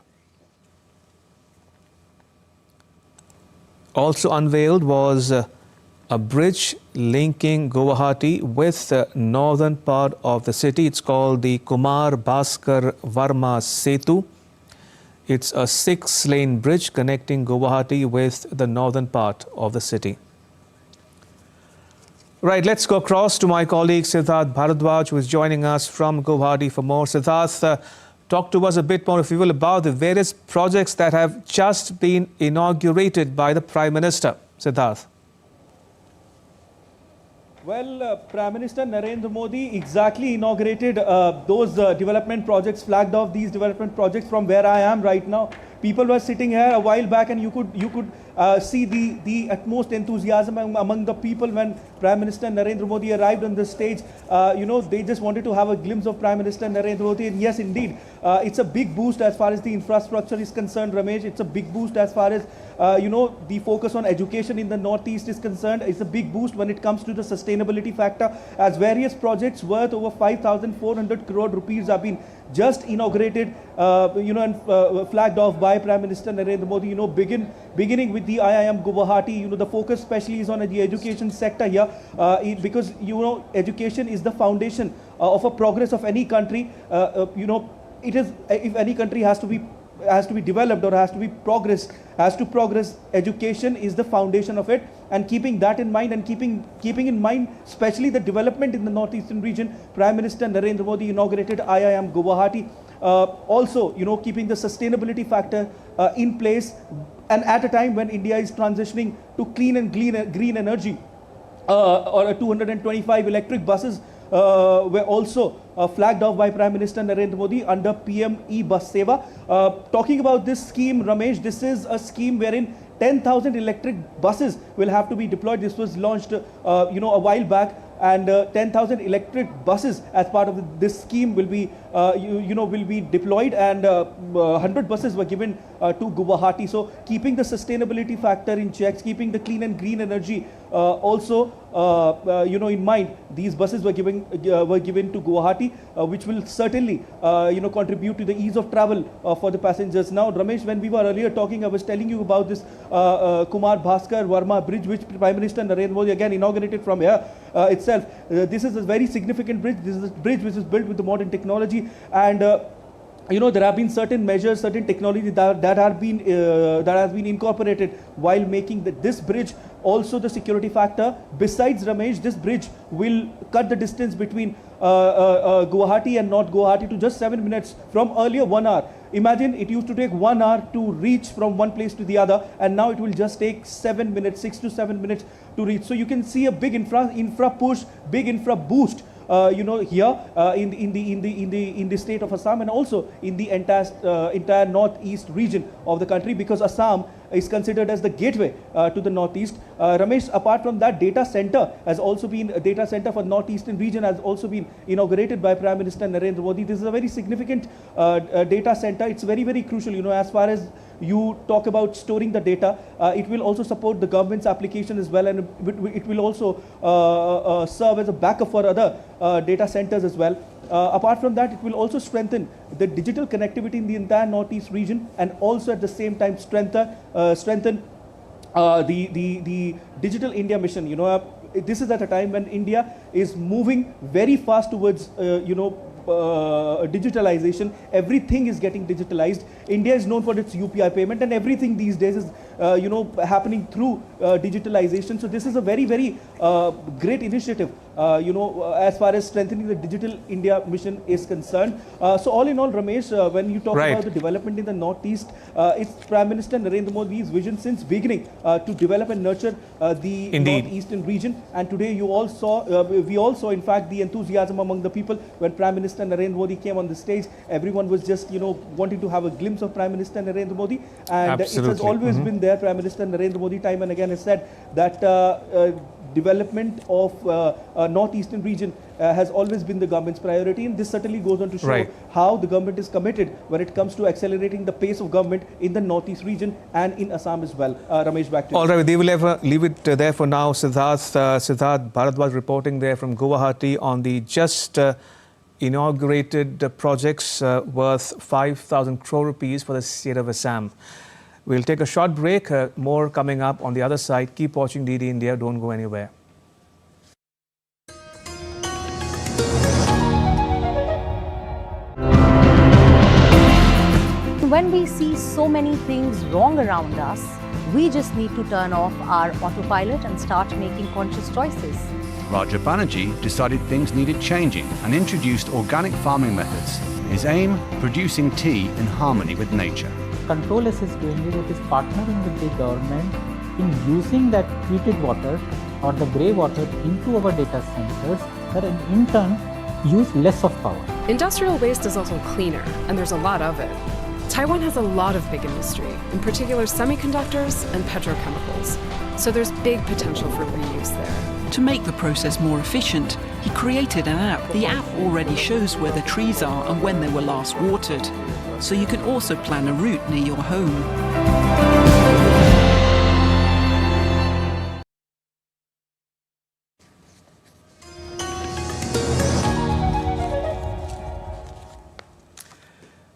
Also unveiled was a bridge linking Guwahati with the northern part of the city. It's called the Kumar Bhaskar Varma Setu. It's a 6-lane bridge connecting Guwahati with the northern part of the city. Right, let's go across to my colleague Siddharth Bharadwaj, who is joining us from Guwahati for more. Siddharth, talk to us a bit more, if you will, about the various projects that have just been inaugurated by the Prime Minister. Siddharth. Well, Prime Minister Narendra Modi exactly inaugurated those development projects, flagged off these development projects from where I am right now. People were sitting here a while back, and you could see the utmost enthusiasm among the people when Prime Minister Narendra Modi arrived on the stage. They just wanted to have a glimpse of Prime Minister Narendra Modi. And yes, indeed, it's a big boost as far as the infrastructure is concerned, Ramesh. It's a big boost as far as the focus on education in the Northeast is concerned. It's a big boost when it comes to the sustainability factor, as various projects worth over 5,400 crore rupees have been just inaugurated, and flagged off by Prime Minister Narendra Modi. Beginning with the IIM Guwahati, the focus especially is on the education sector here, because education is the foundation of a progress of any country. It is, if any country has to be developed or has to progress, education is the foundation of it. And keeping that in mind, and keeping in mind especially the development in the northeastern region, Prime Minister Narendra Modi inaugurated IIM Guwahati. Also, keeping the sustainability factor in place, and at a time when India is transitioning to clean and green energy, or 225 electric buses were also flagged off by Prime Minister Narendra Modi under PM E-Bus Seva. Talking about this scheme, Ramesh, this is a scheme wherein 10,000 electric buses will have to be deployed. This was launched, a while back, and 10,000 electric buses as part of this scheme will be, will be deployed, and 100 buses were given to Guwahati. So keeping the sustainability factor in checks, keeping the clean and green energy also, in mind, these buses were given to Guwahati, which will certainly, contribute to the ease of travel for the passengers. Now, Ramesh, when we were earlier talking, I was telling you about this Kumar Bhaskar Verma bridge, which Prime Minister Narendra Modi again inaugurated from here itself. This is a very significant bridge. This is a bridge which is built with the modern technology, and there have been certain measures, certain technology that has been incorporated while making this bridge. Also, the security factor. Besides, Ramesh, this bridge will cut the distance between Guwahati and North Guwahati to just 7 minutes from earlier 1 hour. Imagine it used to take 1 hour to reach from one place to the other, and now it will just take 7 minutes, 6 to 7 minutes to reach. So you can see a big infra push, big infra boost. Here in the state of Assam, and also in the entire northeast region of the country, because Assam is considered as the gateway to the northeast. Ramesh, apart from that, data center for northeastern region has also been inaugurated by Prime Minister Narendra Modi. This is a very significant data center. It's very, very crucial, as far as you talk about storing the data. It will also support the government's application as well, and it will also serve as a backup for other data centers as well. Apart from that, it will also strengthen the digital connectivity in the entire northeast region, and also at the same time strengthen the Digital India mission. This is at a time when India is moving very fast towards digitalization. Everything is getting digitalized. India is known for its UPI payment, and everything these days is happening through digitalization. So this is a very, very great initiative, as far as strengthening the Digital India mission is concerned. So all in all, Ramesh, when you talk about the development in the Northeast, it's Prime Minister Narendra Modi's vision since beginning to develop and nurture the Northeastern region. And today we all saw, in fact, the enthusiasm among the people when Prime Minister Narendra Modi came on the stage. Everyone was just, wanting to have a glimpse of Prime Minister Narendra Modi. And it has always been there. Prime Minister Narendra Modi time and again has said that development of northeastern region has always been the government's priority, and this certainly goes on to show how the government is committed when it comes to accelerating the pace of government in the northeast region and in Assam as well. Ramesh, back to you. All right, we will leave it there for now. Siddharth Bharadwaj reporting there from Guwahati on the just inaugurated projects worth 5,000 crore rupees for the state of Assam. We'll take a short break. More coming up on the other side. Keep watching DD India. Don't go anywhere. When we see so many things wrong around us, we just need to turn off our autopilot and start making conscious choices. Raja Banerjee decided things needed changing and introduced organic farming methods. His aim, producing tea in harmony with nature. Control S is doing it is partnering with the government in using that treated water or the grey water into our data centers that in turn use less of power. Industrial waste is also cleaner, and there's a lot of it. Taiwan has a lot of big industry, in particular semiconductors and petrochemicals, so there's big potential for reuse there. To make the process more efficient, he created an app. The app already shows where the trees are and when they were last watered, so you can also plan a route near your home.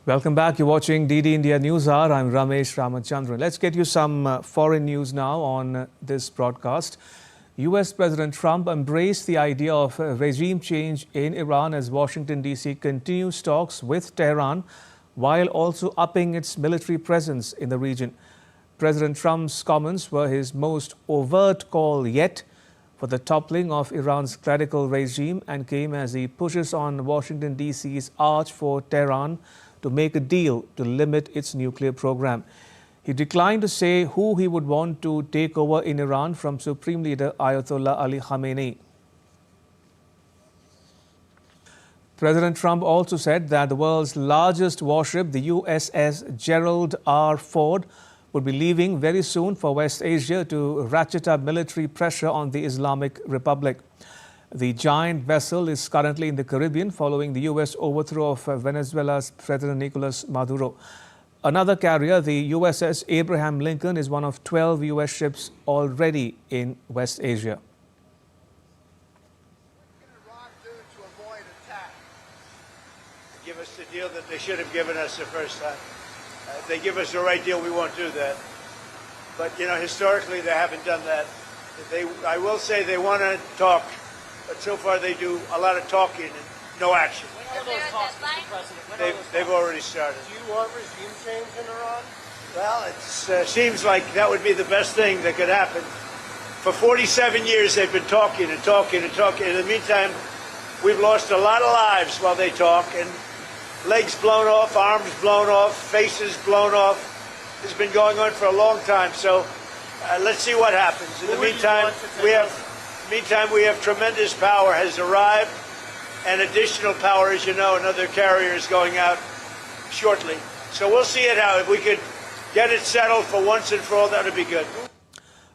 Welcome back. You're watching DD India News Hour. I'm Ramesh Ramachandran. Let's get you some foreign news now on this broadcast. US President Trump embraced the idea of regime change in Iran as Washington, D.C. continues talks with Tehran while also upping its military presence in the region. President Trump's comments were his most overt call yet for the toppling of Iran's clerical regime and came as he pushes on Washington, D.C.'s arch for Tehran to make a deal to limit its nuclear program. He declined to say who he would want to take over in Iran from Supreme Leader Ayatollah Ali Khamenei. President Trump also said that the world's largest warship, the USS Gerald R. Ford, would be leaving very soon for West Asia to ratchet up military pressure on the Islamic Republic. The giant vessel is currently in the Caribbean following the U.S. overthrow of Venezuela's President Nicolas Maduro. Another carrier, the USS Abraham Lincoln, is one of 12 U.S. ships already in West Asia. Give us the deal that they should have given us the first time. If they give us the right deal, we won't do that. But, you know, historically, they haven't done that. I will say they want to talk, but so far they do a lot of talking and no action. When are those talks, Mr. President? They've already started. Do you want regime change in Iran? Well, it seems like that would be the best thing that could happen. For 47 years, they've been talking and talking and talking. In the meantime, we've lost a lot of lives while they talk, and legs blown off, arms blown off, faces blown off. It's been going on for a long time, so let's see what happens. In the meantime, we have tremendous power has arrived, and additional power, as you know, another carrier is going out shortly. So we'll see it out. If we could get it settled for once and for all, that would be good.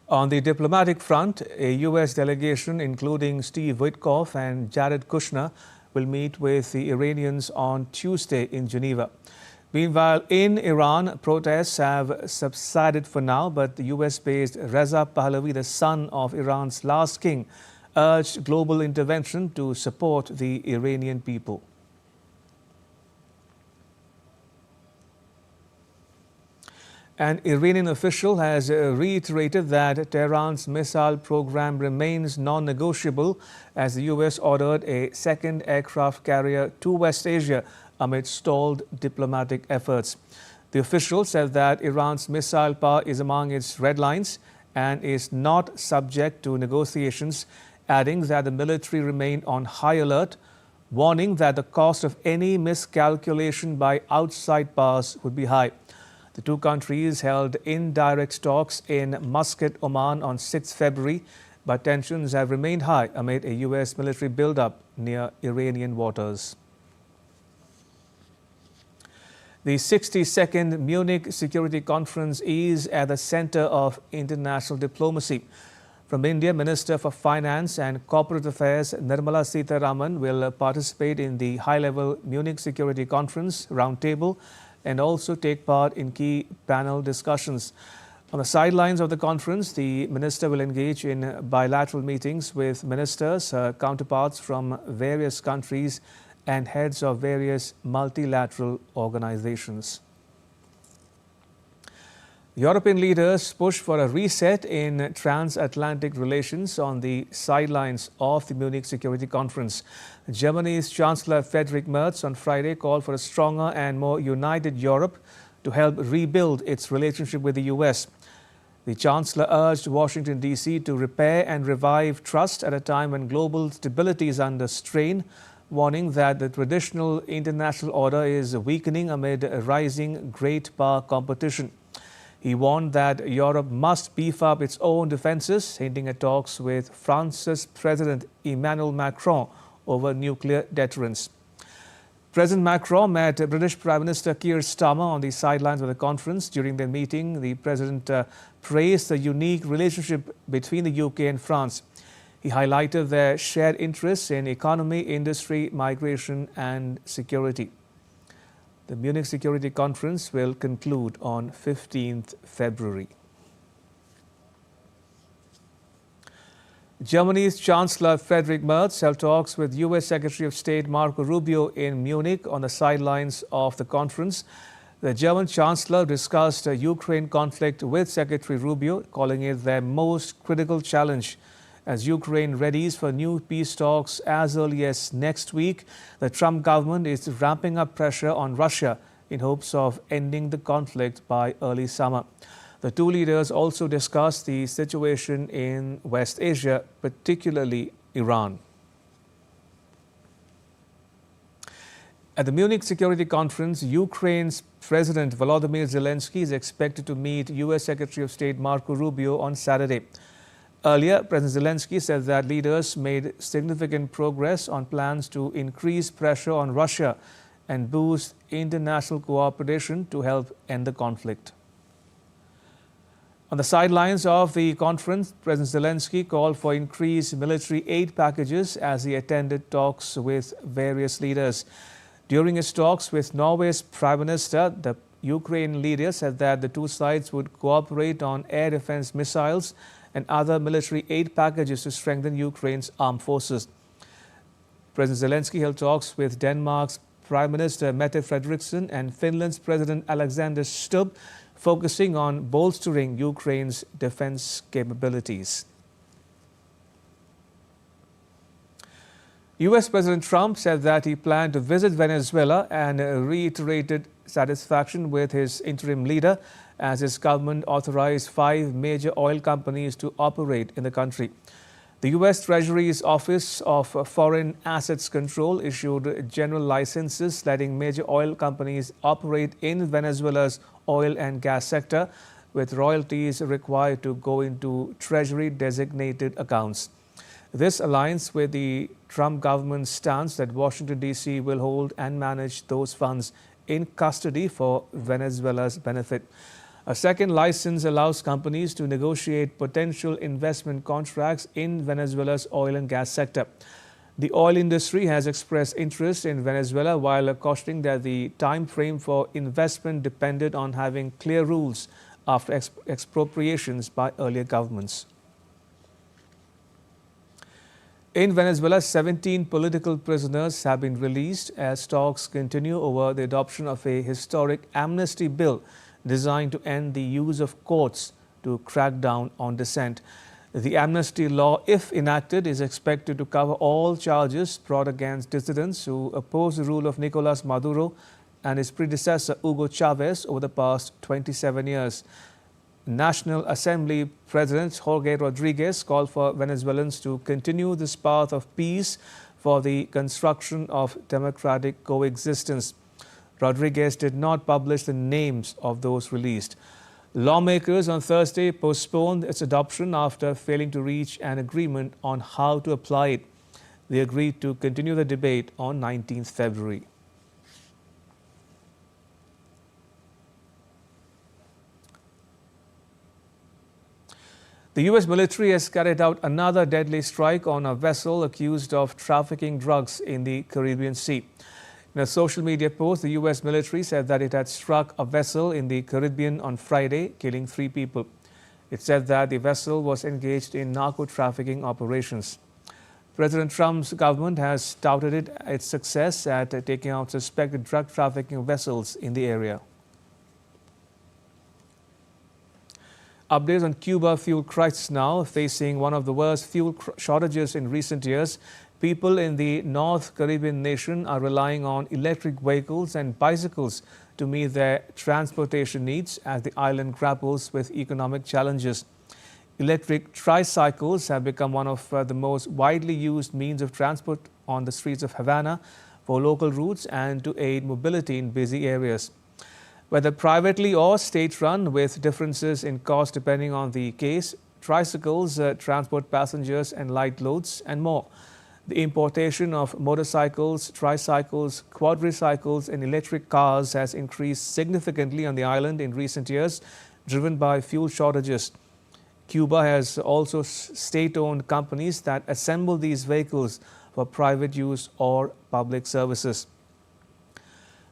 On the diplomatic front, a U.S. delegation, including Steve Witkoff and Jared Kushner, will meet with the Iranians on Tuesday in Geneva. Meanwhile, in Iran, protests have subsided for now, but the US-based Reza Pahlavi, the son of Iran's last king, urged global intervention to support the Iranian people. An Iranian official has reiterated that Tehran's missile program remains non-negotiable as the US ordered a second aircraft carrier to West Asia amid stalled diplomatic efforts. The official said that Iran's missile power is among its red lines and is not subject to negotiations, adding that the military remain on high alert, warning that the cost of any miscalculation by outside powers would be high. The two countries held indirect talks in Muscat, Oman on 6 February, but tensions have remained high amid a US military buildup near Iranian waters. The 62nd Munich Security Conference is at the center of international diplomacy. From India, Minister for Finance and Corporate Affairs Nirmala Sitharaman will participate in the high-level Munich Security Conference roundtable and also take part in key panel discussions. On the sidelines of the conference, the minister will engage in bilateral meetings with ministers, counterparts from various countries and heads of various multilateral organizations. European leaders push for a reset in transatlantic relations on the sidelines of the Munich Security Conference. Germany's Chancellor Friedrich Merz on Friday called for a stronger and more united Europe to help rebuild its relationship with the US. The Chancellor urged Washington, D.C. to repair and revive trust at a time when global stability is under strain, warning that the traditional international order is weakening amid rising great power competition. He warned that Europe must beef up its own defenses, hinting at talks with France's President Emmanuel Macron over nuclear deterrence. President Macron met British Prime Minister Keir Starmer on the sidelines of the conference. During their meeting, the President praised the unique relationship between the UK and France. He highlighted their shared interests in economy, industry, migration and security. The Munich Security Conference will conclude on 15th February. Germany's Chancellor Friedrich Merz held talks with US Secretary of State Marco Rubio in Munich on the sidelines of the conference. The German Chancellor discussed the Ukraine conflict with Secretary Rubio, calling it their most critical challenge. As Ukraine readies for new peace talks as early as next week, the Trump government is ramping up pressure on Russia in hopes of ending the conflict by early summer. The two leaders also discussed the situation in West Asia, particularly Iran. At the Munich Security Conference, Ukraine's President Volodymyr Zelensky is expected to meet US Secretary of State Marco Rubio on Saturday. Earlier, President Zelensky said that leaders made significant progress on plans to increase pressure on Russia and boost international cooperation to help end the conflict. On the sidelines of the conference, President Zelensky called for increased military aid packages as he attended talks with various leaders. During his talks with Norway's Prime Minister, the Ukraine leader said that the two sides would cooperate on air defense missiles and other military aid packages to strengthen Ukraine's armed forces. President Zelensky held talks with Denmark's Prime Minister Mette Frederiksen and Finland's President Alexander Stubb, focusing on bolstering Ukraine's defense capabilities. US President Trump said that he planned to visit Venezuela and reiterated satisfaction with his interim leader as his government authorized 5 major oil companies to operate in the country. The US Treasury's Office of Foreign Assets Control issued general licenses letting major oil companies operate in Venezuela's oil and gas sector, with royalties required to go into Treasury-designated accounts. This aligns with the Trump government's stance that Washington, D.C. will hold and manage those funds in custody for Venezuela's benefit. A second license allows companies to negotiate potential investment contracts in Venezuela's oil and gas sector. The oil industry has expressed interest in Venezuela while cautioning that the time frame for investment depended on having clear rules after expropriations by earlier governments. In Venezuela, 17 political prisoners have been released as talks continue over the adoption of a historic amnesty bill designed to end the use of courts to crack down on dissent. The amnesty law, if enacted, is expected to cover all charges brought against dissidents who oppose the rule of Nicolas Maduro and his predecessor Hugo Chavez over the past 27 years. National Assembly President Jorge Rodriguez called for Venezuelans to continue this path of peace for the construction of democratic coexistence. Rodriguez did not publish the names of those released. Lawmakers on Thursday postponed its adoption after failing to reach an agreement on how to apply it. They agreed to continue the debate on 19th February. The U.S. military has carried out another deadly strike on a vessel accused of trafficking drugs in the Caribbean Sea. In a social media post, the U.S. military said that it had struck a vessel in the Caribbean on Friday, killing 3 people. It said that the vessel was engaged in narco-trafficking operations. President Trump's government has touted its success at taking out suspected drug trafficking vessels in the area. Updates on Cuba fuel crisis now. Facing one of the worst fuel shortages in recent years, People in the North Caribbean nation are relying on electric vehicles and bicycles to meet their transportation needs as the island grapples with economic challenges. Electric tricycles have become one of the most widely used means of transport on the streets of Havana for local routes and to aid mobility in busy areas. Whether privately or state-run, with differences in cost depending on the case, tricycles transport passengers and light loads and more. The importation of motorcycles, tricycles, quadricycles and electric cars has increased significantly on the island in recent years, driven by fuel shortages. Cuba has also state-owned companies that assemble these vehicles for private use or public services.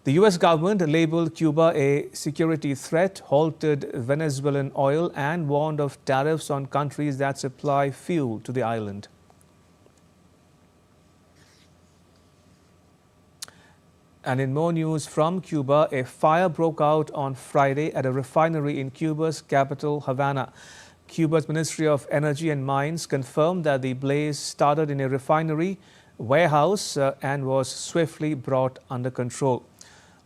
The U.S. government labeled Cuba a security threat, halted Venezuelan oil and warned of tariffs on countries that supply fuel to the island. And in more news from Cuba, a fire broke out on Friday at a refinery in Cuba's capital, Havana. Cuba's Ministry of Energy and Mines confirmed that the blaze started in a refinery warehouse and was swiftly brought under control.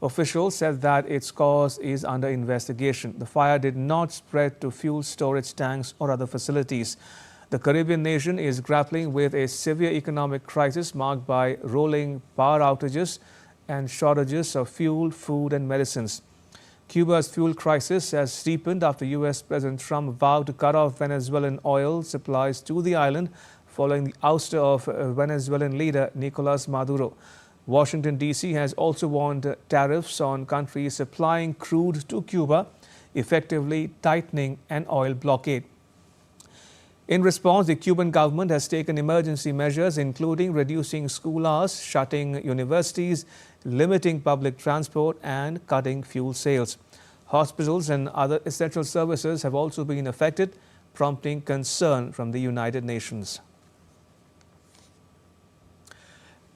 Officials said that its cause is under investigation. The fire did not spread to fuel storage tanks or other facilities. The Caribbean nation is grappling with a severe economic crisis marked by rolling power outages and shortages of fuel, food and medicines. Cuba's fuel crisis has deepened after U.S. President Trump vowed to cut off Venezuelan oil supplies to the island following the ouster of Venezuelan leader Nicolas Maduro. Washington, D.C. has also warned tariffs on countries supplying crude to Cuba, effectively tightening an oil blockade. In response, the Cuban government has taken emergency measures, including reducing school hours, shutting universities, limiting public transport and cutting fuel sales. Hospitals and other essential services have also been affected, prompting concern from the United Nations.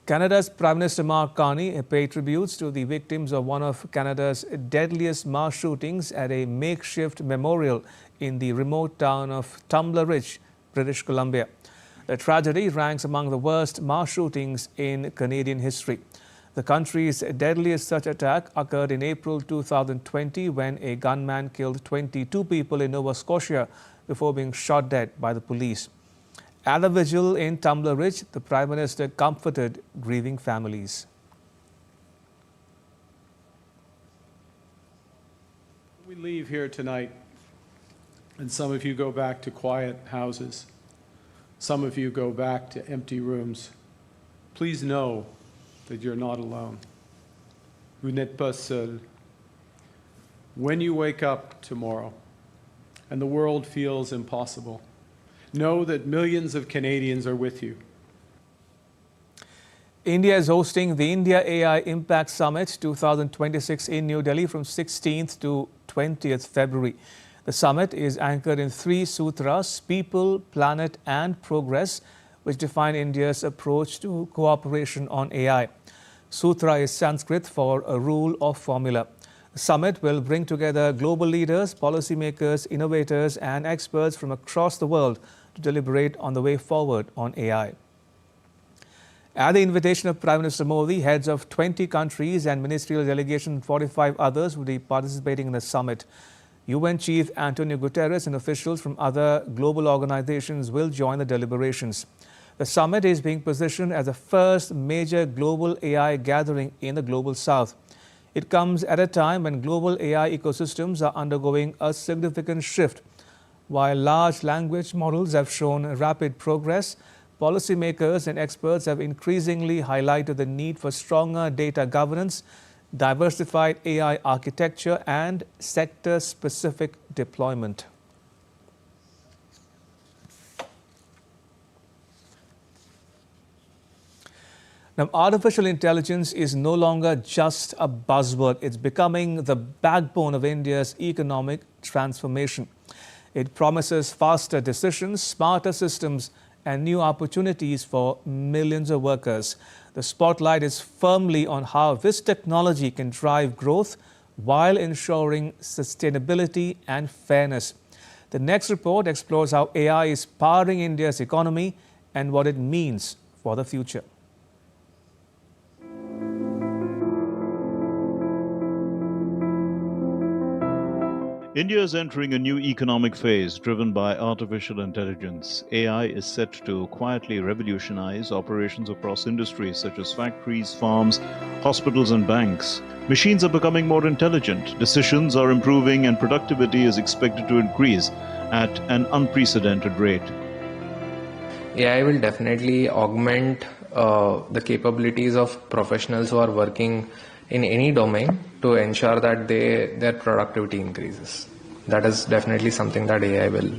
Canada's Prime Minister Mark Carney paid tributes to the victims of one of Canada's deadliest mass shootings at a makeshift memorial in the remote town of Tumbler Ridge, British Columbia. The tragedy ranks among the worst mass shootings in Canadian history. The country's deadliest such attack occurred in April 2020 when a gunman killed 22 people in Nova Scotia before being shot dead by the police. At the vigil in Tumbler Ridge, the Prime Minister comforted grieving families. We leave here tonight, and some of you go back to quiet houses. Some of you go back to empty rooms. Please know that you're not alone. Vous n'êtes pas seul. When you wake up tomorrow and the world feels impossible, know that millions of Canadians are with you. India is hosting the India AI Impact Summit 2026 in New Delhi from 16th to 20th February. The summit is anchored in 3 sutras: people, planet and progress, which define India's approach to cooperation on AI. Sutra is Sanskrit for a rule or formula. The summit will bring together global leaders, policymakers, innovators and experts from across the world to deliberate on the way forward on AI. At the invitation of Prime Minister Modi, heads of 20 countries and ministerial delegations and 45 others will be participating in the summit. UN Chief Antonio Guterres and officials from other global organizations will join the deliberations. The summit is being positioned as the first major global AI gathering in the Global South. It comes at a time when global AI ecosystems are undergoing a significant shift. While large language models have shown rapid progress, policymakers and experts have increasingly highlighted the need for stronger data governance, diversified AI architecture, and sector-specific deployment. Now, artificial intelligence is no longer just a buzzword. It's becoming the backbone of India's economic transformation. It promises faster decisions, smarter systems, and new opportunities for millions of workers. The spotlight is firmly on how this technology can drive growth while ensuring sustainability and fairness. The next report explores how AI is powering India's economy and what it means for the future. India is entering a new economic phase driven by artificial intelligence. AI is set to quietly revolutionize operations across industries such as factories, farms, hospitals, and banks. Machines are becoming more intelligent, decisions are improving, and productivity is expected to increase at an unprecedented rate. AI will definitely augment the capabilities of professionals who are working in any domain to ensure that their productivity increases. That is definitely something that AI will.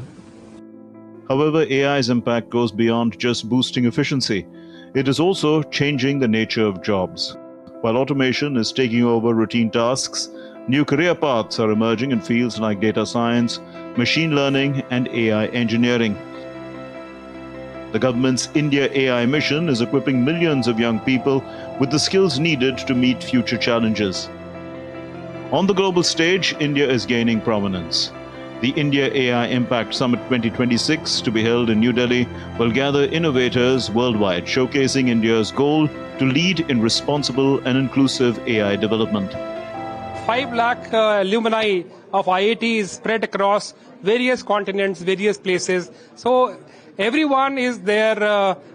However, AI's impact goes beyond just boosting efficiency. It is also changing the nature of jobs. While automation is taking over routine tasks, new career paths are emerging in fields like data science, machine learning, and AI engineering. The government's India AI mission is equipping millions of young people with the skills needed to meet future challenges. On the global stage, India is gaining prominence. The India AI Impact Summit 2026, to be held in New Delhi, will gather innovators worldwide, showcasing India's goal to lead in responsible and inclusive AI development. 5 lakh alumni of IIT is spread across various continents, various places. So everyone is there,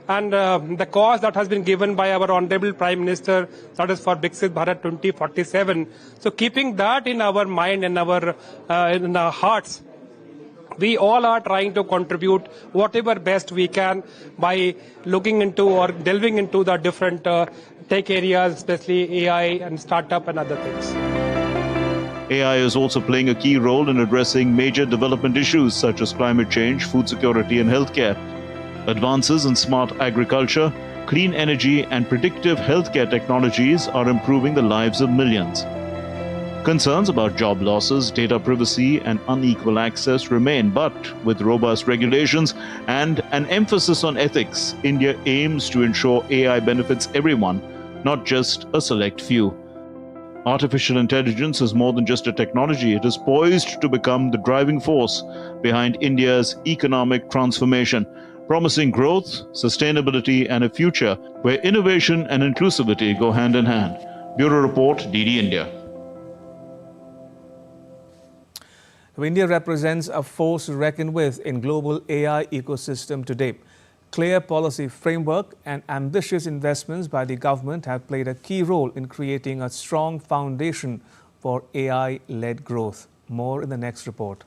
and the cause that has been given by our Honorable Prime Minister, that is for Viksit Bharat 2047. So keeping that in our mind and in our hearts, we all are trying to contribute whatever best we can by looking into or delving into the different tech areas, especially AI and startup and other things. AI is also playing a key role in addressing major development issues such as climate change, food security, and healthcare. Advances in smart agriculture, clean energy, and predictive healthcare technologies are improving the lives of millions. Concerns about job losses, data privacy, and unequal access remain, but with robust regulations and an emphasis on ethics, India aims to ensure AI benefits everyone, not just a select few. Artificial intelligence is more than just a technology. It is poised to become the driving force behind India's economic transformation, promising growth, sustainability, and a future where innovation and inclusivity go hand in hand. Bureau Report, DD India. India represents a force to reckon with in global AI ecosystem today. Clear policy framework and ambitious investments by the government have played a key role in creating a strong foundation for AI-led growth. More in the next report.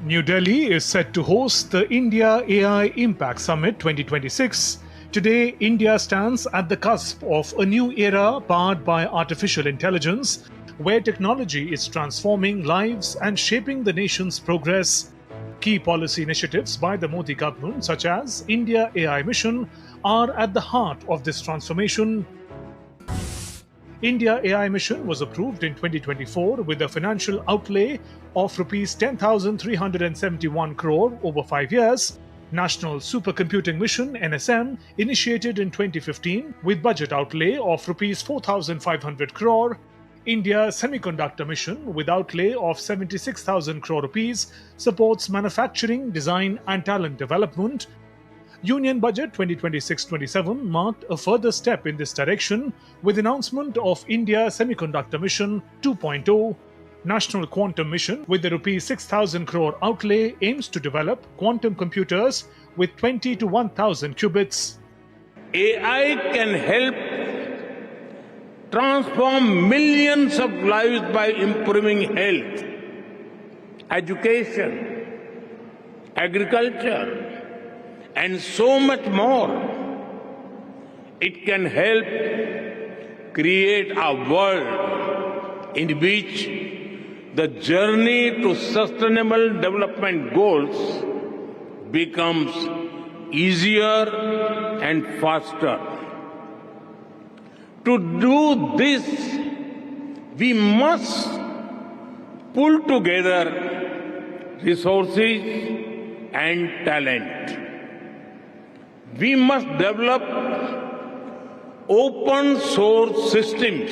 New Delhi is set to host the India AI Impact Summit 2026. Today, India stands at the cusp of a new era powered by artificial intelligence, where technology is transforming lives and shaping the nation's progress. Key policy initiatives by the Modi government, such as India AI Mission, are at the heart of this transformation. India AI Mission was approved in 2024 with a financial outlay of Rs 10,371 crore over 5 years. National Supercomputing Mission (NSM) initiated in 2015 with budget outlay of Rs 4,500 crore. India Semiconductor Mission, with outlay of 76,000 crore rupees, supports manufacturing, design and talent development. Union Budget 2026-27 marked a further step in this direction with announcement of India Semiconductor Mission 2.0. National Quantum Mission, with the Rs 6,000 crore outlay, aims to develop quantum computers with 20 to 1,000 qubits. AI can help transform millions of lives by improving health, education, agriculture, and so much more. It can help create a world in which the journey to sustainable development goals becomes easier and faster. To do this, we must pull together resources and talent. We must develop open source systems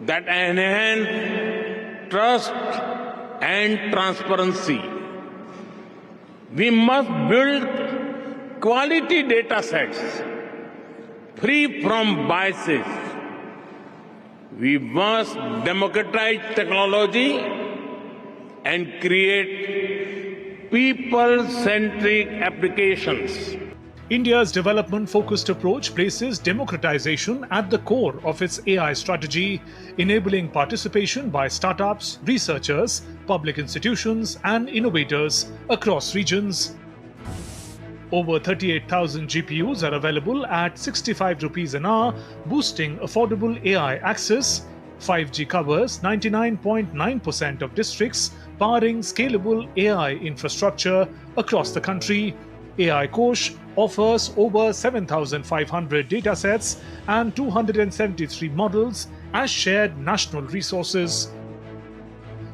that enhance trust, and transparency. We must build quality data sets free from biases. We must democratize technology and create people-centric applications. India's development-focused approach places democratization at the core of its AI strategy, enabling participation by startups, researchers, public institutions, and innovators across regions. Over 38,000 GPUs are available at 65 rupees an hour, boosting affordable AI access. 5G covers 99.9% of districts, powering scalable AI infrastructure across the country. AI Kosh offers over 7,500 datasets and 273 models as shared national resources.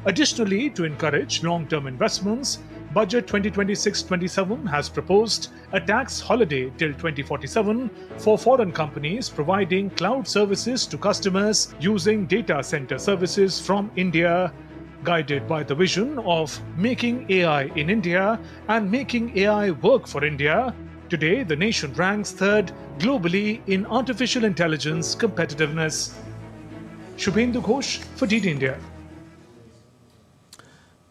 Additionally, to encourage long-term investments, Budget 2026-27 has proposed a tax holiday till 2047 for foreign companies providing cloud services to customers using data center services from India. Guided by the vision of making AI in India and making AI work for India, today the nation ranks third globally in artificial intelligence competitiveness. Shubhendu Ghosh for DD India.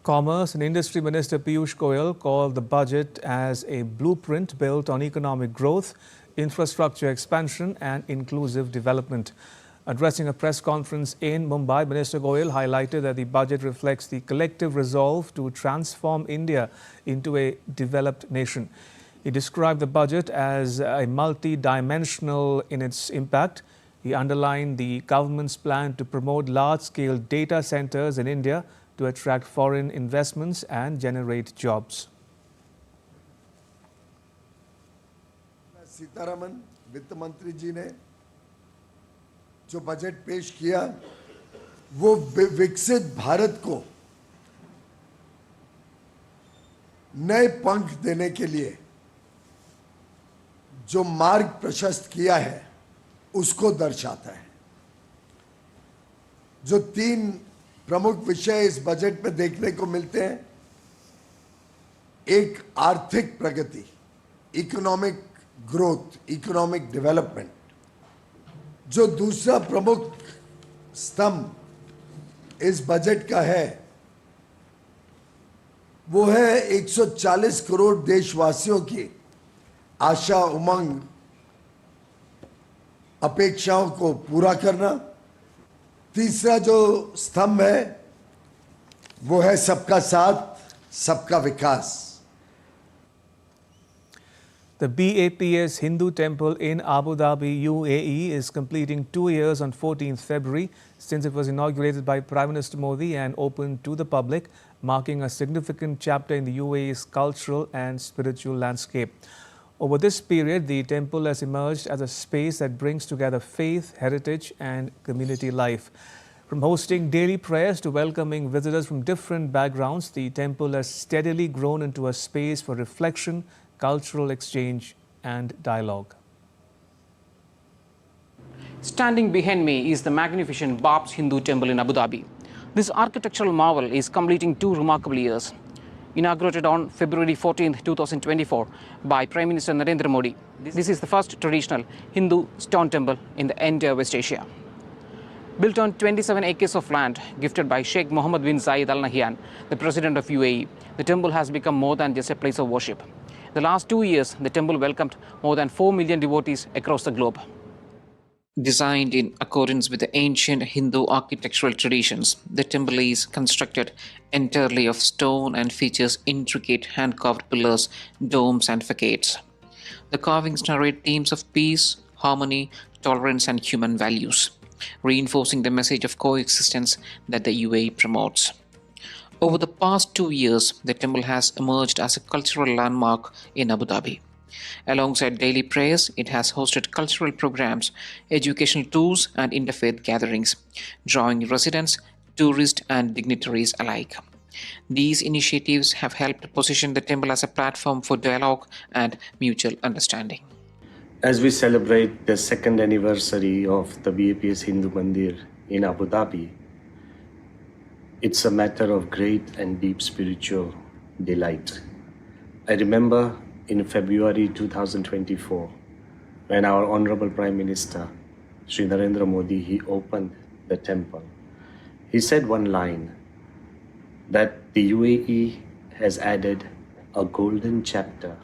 Commerce and Industry Minister Piyush Goyal called the budget as a blueprint built on economic growth, infrastructure expansion and inclusive development. Addressing a press conference in Mumbai, Minister Goyal highlighted that the budget reflects the collective resolve to transform India into a developed nation. He described the budget as a multi-dimensional in its impact. He underlined the government's plan to promote large-scale data centers in India to attract foreign investments and generate jobs. Sitharaman वित्त मंत्री जी ने जो budget पेश किया वो विकसित भारत को नए पंख देने के लिए जो मार्ग प्रशस्त किया है उसको दर्शाता है। जो तीन प्रमुख विषय इस बजट में देखने को मिलते हैं, एक आर्थिक प्रगति, इकोनॉमिक ग्रोथ, इकोनॉमिक डेवलपमेंट। जो दूसरा प्रमुख स्तंभ इस बजट का है वो है 140 करोड़ देशवासियों की आशा, उमंग, अपेक्षाओं को पूरा करना। तीसरा जो स्तंभ है वो है सबका साथ, सबका विकास। The BAPS Hindu temple in Abu Dhabi, UAE is completing 2 years on 14th February since it was inaugurated by Prime Minister Modi and opened to the public, marking a significant chapter in the UAE's cultural and spiritual landscape. Over this period, the temple has emerged as a space that brings together faith, heritage and community life. From hosting daily prayers to welcoming visitors from different backgrounds, the temple has steadily grown into a space for reflection, cultural exchange and dialogue. Standing behind me is the magnificent Bab's Hindu temple in Abu Dhabi. This architectural marvel is completing 2 remarkable years. Inaugurated on February 14, 2024 by Prime Minister Narendra Modi, this is the first traditional Hindu stone temple in the entire West Asia. Built on 27 acres of land gifted by Sheikh Mohammed bin Zayed Al Nahyan, the President of UAE, the temple has become more than just a place of worship. The last 2 years, the temple welcomed more than 4 million devotees across the globe. Designed in accordance with the ancient Hindu architectural traditions, the temple is constructed entirely of stone and features intricate hand-carved pillars, domes and facades. The carvings narrate themes of peace, harmony, tolerance and human values, reinforcing the message of coexistence that the UAE promotes. Over the past 2 years, the temple has emerged as a cultural landmark in Abu Dhabi. Alongside daily prayers, it has hosted cultural programs, educational tours and interfaith gatherings, drawing residents, tourists and dignitaries alike. These initiatives have helped position the temple as a platform for dialogue and mutual understanding. As we celebrate the 2nd anniversary of the BAPS Hindu Mandir in Abu Dhabi, It's a matter of great and deep spiritual delight. I remember in February 2024, when our Honorable Prime Minister, Sri Narendra Modi, he opened the temple. He said one line, that the UAE has added a golden chapter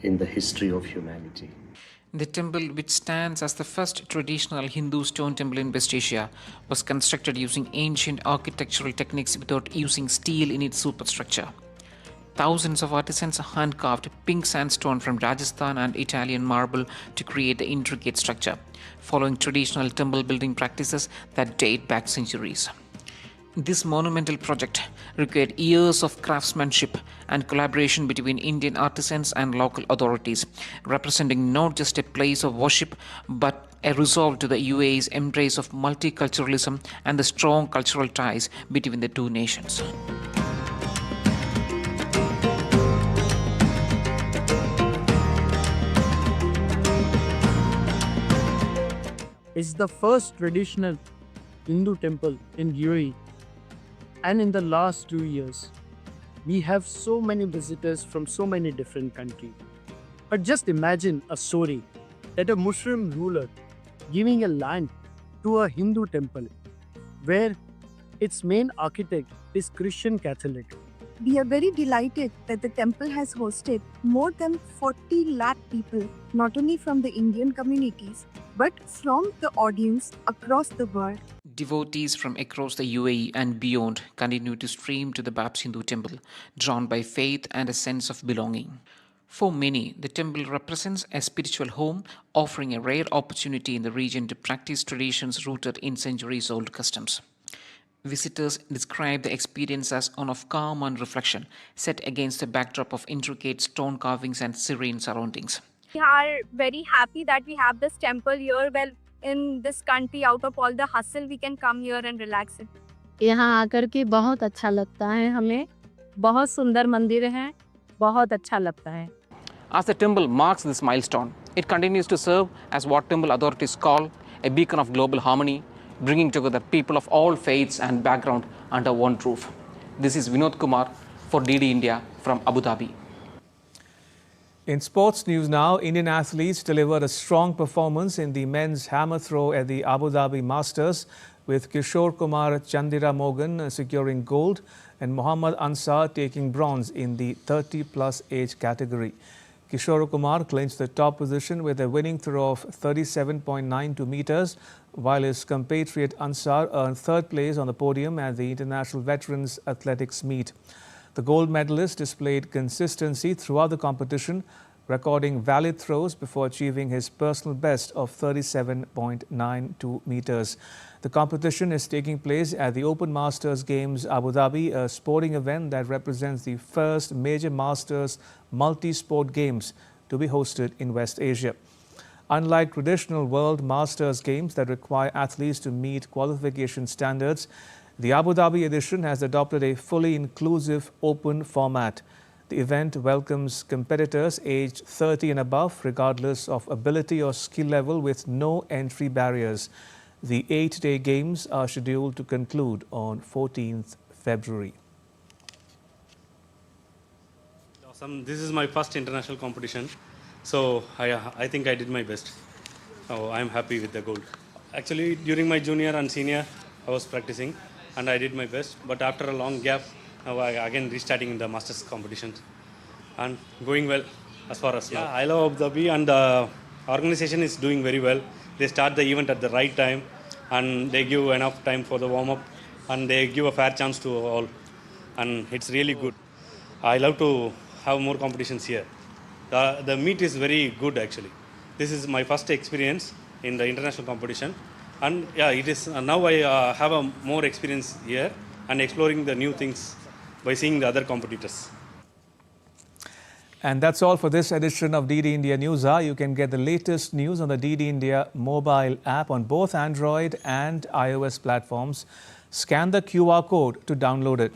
in the history of humanity. The temple, which stands as the first traditional Hindu stone temple in West Asia, was constructed using ancient architectural techniques without using steel in its superstructure. Thousands of artisans hand-carved pink sandstone from Rajasthan and Italian marble to create the intricate structure, following traditional temple building practices that date back centuries. This monumental project required years of craftsmanship and collaboration between Indian artisans and local authorities, representing not just a place of worship but a resolve to the UAE's embrace of multiculturalism and the strong cultural ties between the two nations. It's the first traditional Hindu temple in UAE. And in the last 2 years, we have so many visitors from so many different countries. But just imagine a story that a Muslim ruler giving a land to a Hindu temple where its main architect is Christian Catholic. We are very delighted that the temple has hosted more than 40 lakh people, not only from the Indian communities, but from the audience across the world. Devotees from across the UAE and beyond continue to stream to the Babs Hindu temple, drawn by faith and a sense of belonging. For many, the temple represents a spiritual home, offering a rare opportunity in the region to practice traditions rooted in centuries-old customs. Visitors describe the experience as one of calm and reflection, set against a backdrop of intricate stone carvings and serene surroundings. We are very happy that we have this temple here. Well, in this country, out of all the hustle, we can come here and relax it. यहाँ आकर के बहुत अच्छा लगता है हमें, बहुत सुंदर मंदिर है, बहुत अच्छा लगता है. As the temple marks this milestone, it continues to serve as what temple authorities call a beacon of global harmony, bringing together people of all faiths and background under one roof. This is Vinod Kumar for DD India from Abu Dhabi. In sports news now, Indian athletes delivered a strong performance in the men's hammer throw at the Abu Dhabi Masters, with Kishore Kumar Chandiramogan securing gold and Mohammad Ansar taking bronze in the 30-plus age category. Kishore Kumar clinched the top position with a winning throw of 37.92 meters, while his compatriot Ansar earned third place on the podium at the International Veterans Athletics Meet. The gold medalist displayed consistency throughout the competition, recording valid throws before achieving his personal best of 37.92 meters. The competition is taking place at the Open Masters Games Abu Dhabi, a sporting event that represents the first major Masters multi-sport games to be hosted in West Asia. Unlike traditional World Masters Games that require athletes to meet qualification standards, the Abu Dhabi edition has adopted a fully inclusive open format. The event welcomes competitors aged 30 and above, regardless of ability or skill level, with no entry barriers. The 8-day games are scheduled to conclude on 14th February. Awesome. This is my first international competition, so I think I did my best. So I'm happy with the gold. Actually, during my junior and senior, I was practicing and I did my best. But after a long gap, now I again restarting in the Masters competition and going well as far as now. I love Abu Dhabi, and the organization is doing very well. They start the event at the right time and they give enough time for the warm-up and they give a fair chance to all, and it's really good. I love to have more competitions here. The meet is very good actually. This is my first experience in the international competition, and yeah, it is now I have a more experience here and exploring the new things by seeing the other competitors. And that's all for this edition of DD India News Hour. You can get the latest news on the DD India mobile app on both Android and iOS platforms. Scan the QR code to download it.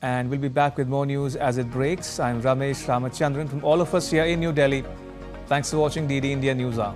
And we'll be back with more news as it breaks. I'm Ramesh Ramachandran from all of us here in New Delhi. Thanks for watching DD India News Hour.